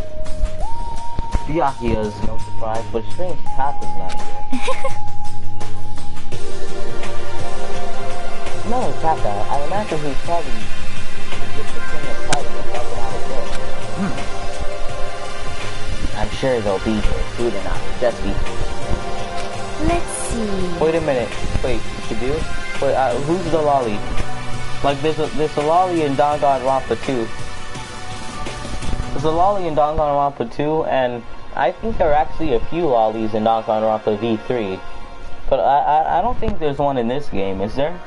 Byakuya is no surprise, but strange Kappa's not here. No, Kappa. I imagine he's probably just the king of title and helping out a bit. I'm sure they'll be here soon enough. Just be. Let's see. Wait a minute. Wait, you do? Wait, who's the lolly? Like, there's a lolly in DanganRonpa 2. There's a lolly in DanganRonpa 2, and I think there are actually a few lollies in DanganRonpa V3. But I don't think there's one in this game, is there?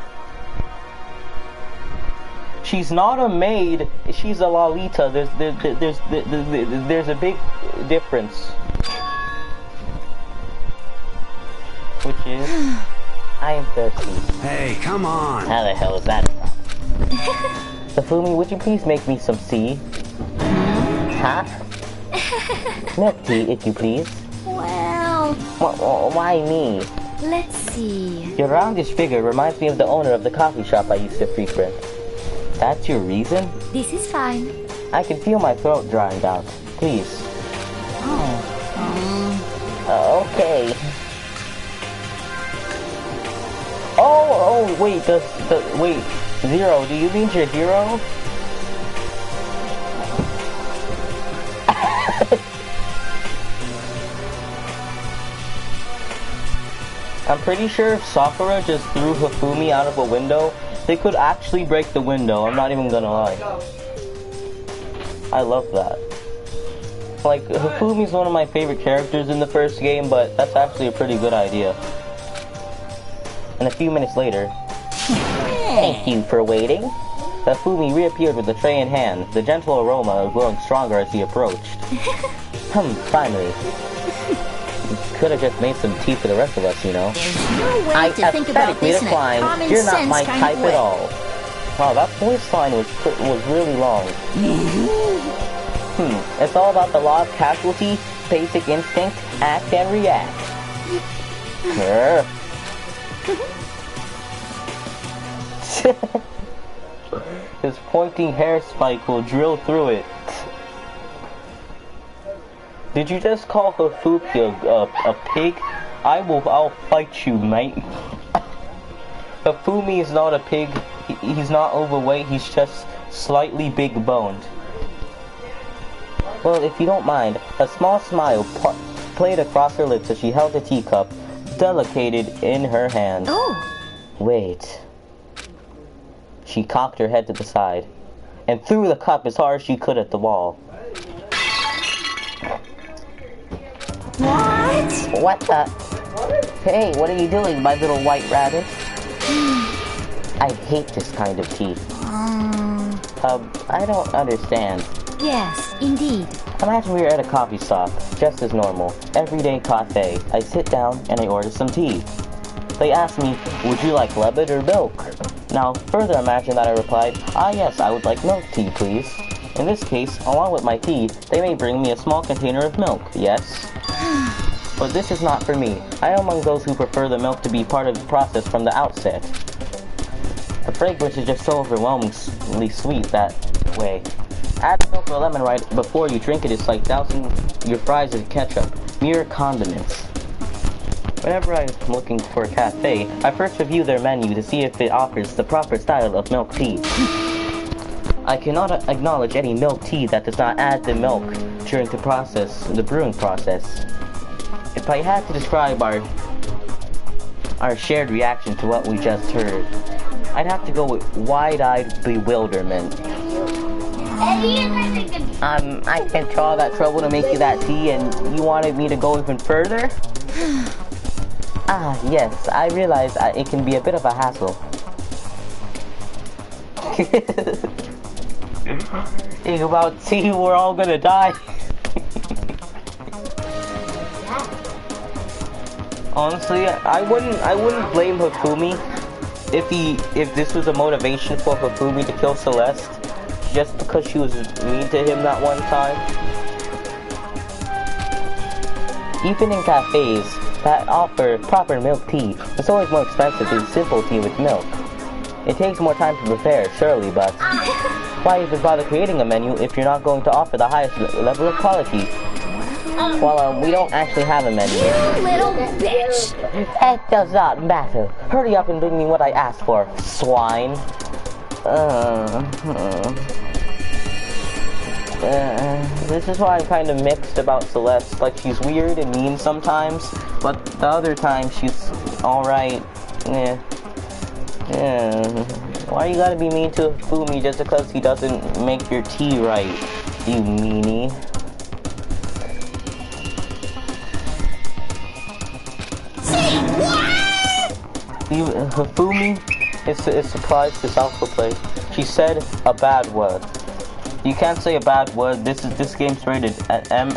She's not a maid, she's a Lolita. There's a big difference. Which is, I am thirsty. Hey, come on! How the hell is that about? Safumi, would you please make me some tea? Huh? Milk tea, if you please. Well... Why me? Let's see. Your roundish figure reminds me of the owner of the coffee shop I used to frequent. That's your reason? This is fine. I can feel my throat drying out. Please. Okay. Oh, wait, wait, Zero, do you mean your hero? I'm pretty sure if Sakura just threw Hifumi out of a window, they could actually break the window, I'm not even gonna lie. I love that. Like, Hifumi's one of my favorite characters in the first game, but that's actually a pretty good idea. And a few minutes later... Thank you for waiting. Hifumi reappeared with the tray in hand, the gentle aroma growing stronger as he approached. Finally. Could have just made some tea for the rest of us, you know. There's no way to think about this in a common You're not sense my kind type of way. at all. Wow, that voice line was really long. It's all about the law of casualty, basic instinct, act and react. His pointing hair spike will drill through it. Did you just call Hifumi a pig? I'll fight you, mate. Hifumi is not a pig. He's not overweight. He's just slightly big boned. Well, if you don't mind, a small smile played across her lips as she held the teacup, delicated in her hand. Oh. Wait. She cocked her head to the side and threw the cup as hard as she could at the wall. What? What the? Hey, what are you doing, my little white rabbit? I hate this kind of tea. I don't understand. Yes, indeed. Imagine we're at a coffee shop, just as normal, everyday cafe. I sit down and I order some tea. They ask me, would you like lemon or milk? Now, further imagine that I replied, yes, I would like milk tea, please. In this case, along with my tea, they may bring me a small container of milk, yes? But this is not for me. I am among those who prefer the milk to be part of the process from the outset. The fragrance is just so overwhelmingly sweet that way. Add milk or lemon right before you drink it is like dousing your fries in ketchup. Mere condiments. Whenever I'm looking for a cafe, I first review their menu to see if it offers the proper style of milk tea. I cannot acknowledge any milk tea that does not add the milk during the brewing process. If I had to describe our shared reaction to what we just heard, I'd have to go with wide-eyed bewilderment. I spent all that trouble to make you that tea and you wanted me to go even further? Yes, I realize it can be a bit of a hassle. Think about tea, we're all gonna die. Honestly, I wouldn't blame Hifumi if this was a motivation for Hifumi to kill Celeste, just because she was mean to him that one time. Even in cafes that offer proper milk tea, it's always more expensive than simple tea with milk. It takes more time to prepare, surely, but why even bother creating a menu if you're not going to offer the highest level of quality? Well, we don't actually have a menu. You little bitch! That does not matter. Hurry up and bring me what I asked for, swine. This is why I'm kind of mixed about Celeste. Like, she's weird and mean sometimes, but the other time she's alright. Why you gotta be mean to Hifumi just because he doesn't make your tea right, you meanie? Hifumi is surprised this alpha play. She said a bad word. You can't say a bad word. This game's rated M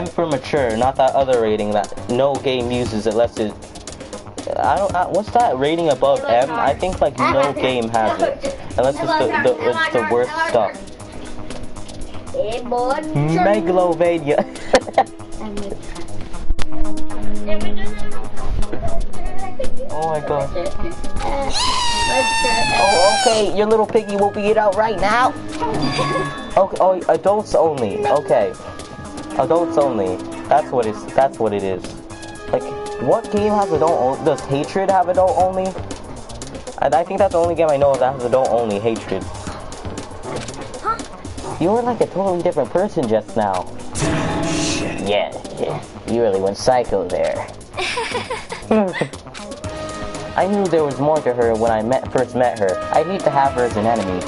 for mature, not that other rating that no game uses unless it. What's that rating above M? I think like no game has it, unless it's the worst stuff. Megalovania. Oh my god. Oh, okay, your little piggy will be it out right now. Okay, oh, adults only. Okay, adults only. That's what it is. Like, what game has adult only? Does Hatred have adult only? I think that's the only game I know of that has adult only. Hatred. You were like a totally different person just now. Yeah, you really went psycho there. I knew there was more to her when I first met her. I'd hate to have her as an enemy.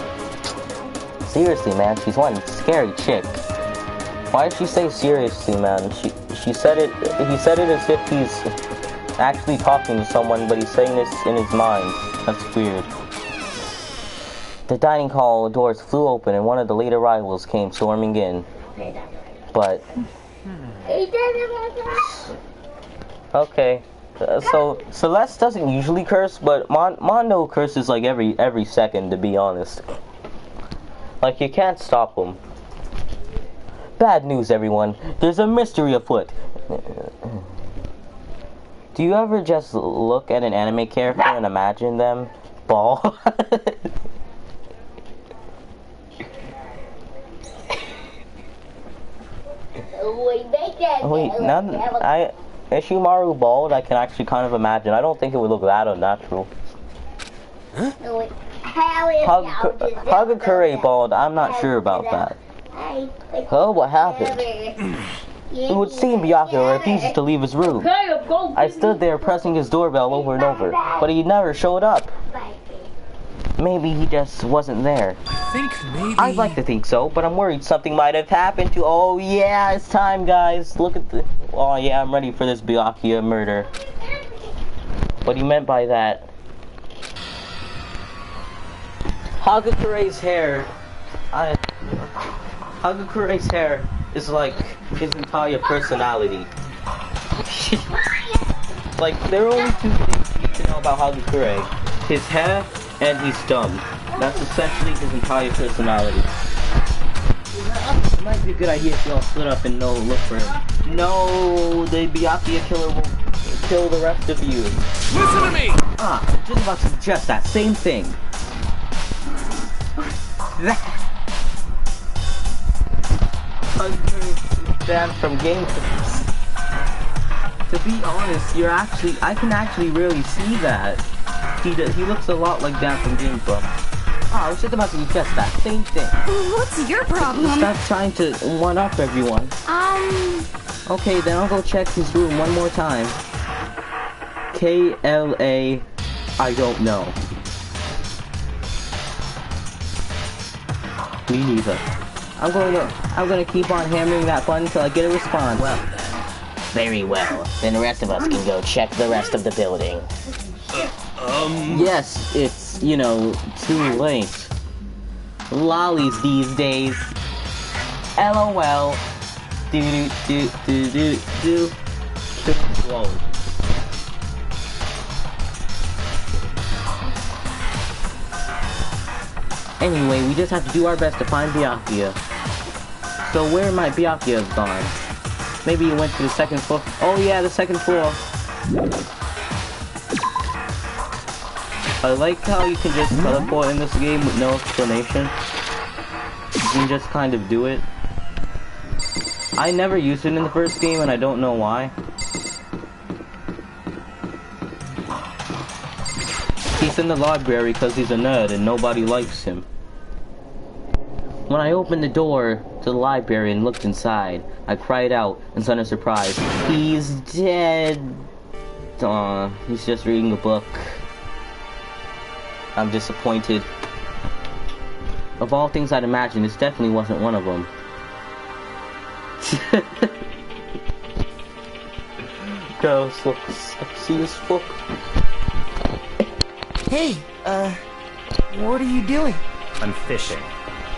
Seriously, man, she's one scary chick. Why did she say seriously, man? He said it as if he's actually talking to someone, but he's saying this in his mind. That's weird. The dining hall doors flew open and one of the late arrivals came storming in. But... Okay. So Celeste doesn't usually curse, but Mondo curses like every second, to be honest. Like, you can't stop him. Bad news, everyone. There's a mystery afoot. Do you ever just look at an anime character and imagine them bald? Wait, Ishimaru bald, I can actually kind of imagine. I don't think it would look that unnatural. Hagakure bald, I'm not sure about that. Oh, what happened? It would seem Byakuya refuses to leave his room. I stood there pressing his doorbell over and over, but he never showed up. Maybe he just wasn't there. I'd like to think so, but I'm worried something might have happened to... Oh yeah, it's time, guys. Look at the... Oh yeah, I'm ready for this Byakuya murder. What he meant by that... Hagakure's hair... Hagakure's hair is like his entire personality. Like, there are only two things you need to know about Hagakure. His hair and he's dumb. That's essentially his entire personality. It might be a good idea if you all split up and look for him. No, the Byakuya killer will kill the rest of you. Listen to me! Ah, I'm just about to suggest that same thing. Dan from Game To be honest, I can actually really see that. He looks a lot like Dan from Game Club. Oh, I was just about to suggest that same thing. What's your problem? Stop trying to one-up everyone. Okay, then I'll go check his room one more time. KLA, I don't know. Me neither. I'm gonna keep on hammering that button until I get a response. Well then. Very well. Then the rest of us can go check the rest of the building. Yes, it's, you know, too late. Lollies these days. LOL. Do. Whoa. Anyway, we just have to do our best to find Byakuya. So where might Byakuya have gone? Maybe he went to the second floor. Oh yeah, the second floor. I like how you can just teleport in this game with no explanation. You can just kind of do it. I never used it in the first game and I don't know why. He's in the library because he's a nerd and nobody likes him. When I opened the door to the library and looked inside, I cried out in sudden surprise. He's dead. Aw, he's just reading a book. I'm disappointed. Of all things I'd imagined, this definitely wasn't one of them. Girls look sexy as fuck. Hey, what are you doing? I'm fishing.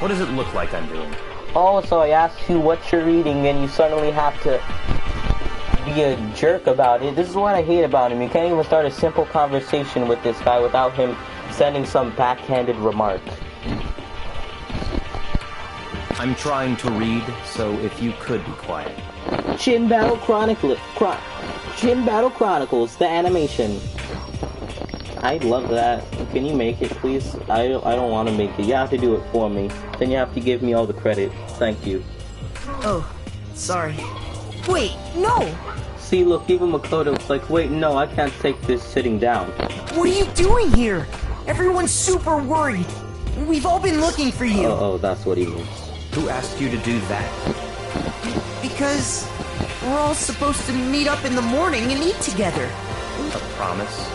What does it look like I'm doing? Oh, so I asked you what you're reading and you suddenly have to be a jerk about it. This is what I hate about him. You can't even start a simple conversation with this guy without him sending some backhanded remark. I'm trying to read, so if you could be quiet. Shin Battle Chronicles, the animation. I'd love that. Can you make it, please? I don't want to make it. You have to do it for me. Then you have to give me all the credit. Thank you. Oh, sorry. Wait, no! See, look, even Makoto's like, wait, no, I can't take this sitting down. What are you doing here? Everyone's super worried. We've all been looking for you. Oh, that's what he means. Who asked you to do that? Because we're all supposed to meet up in the morning and eat together. A promise?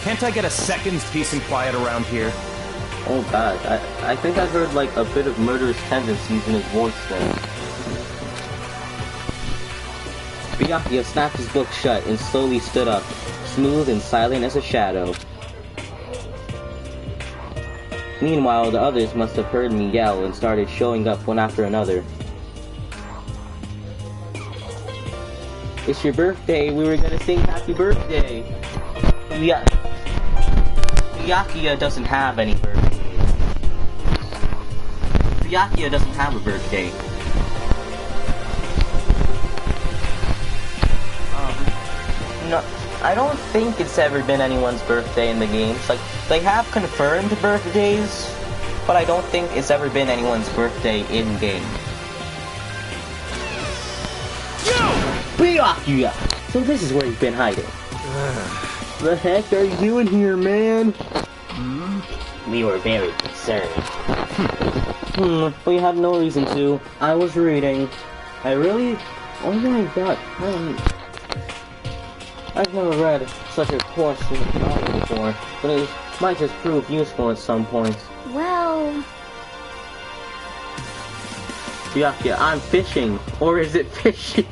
Can't I get a second's peace and quiet around here? Oh god, I think I heard like a bit of murderous tendencies in his voice there. Byakuya snapped his book shut and slowly stood up, smooth and silent as a shadow. Meanwhile, the others must have heard me yell and started showing up one after another. It's your birthday, we were gonna sing happy birthday! Byakuya doesn't have any birthdays. Byakuya doesn't have a birthday. No, I don't think it's ever been anyone's birthday in the games. Like, they have confirmed birthdays, but I don't think it's ever been anyone's birthday in-game. Byakuya! So this is where you've been hiding. The heck are you doing here, man? We were very concerned. We had no reason to. I was reading. I really... Oh my god. I've never read such a course novel before, but it might just prove useful at some point. Well... Byakuya, I'm fishing. Or is it fishing?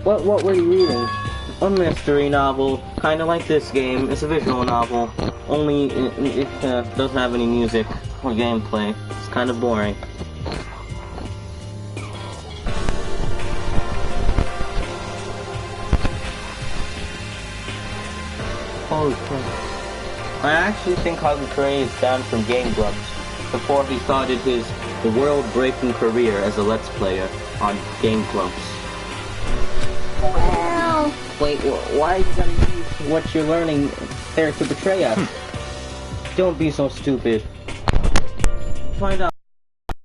What were you reading? A mystery novel, kinda like this game. It's a visual novel, only it doesn't have any music or gameplay. It's kinda boring. Holy crap. I actually think Kagekure is down from Game Grumps before he started his world-breaking career as a Let's Player on Game Grumps. Well... Wait, why are you gonna use what you're learning there to betray us? Don't be so stupid. Find out.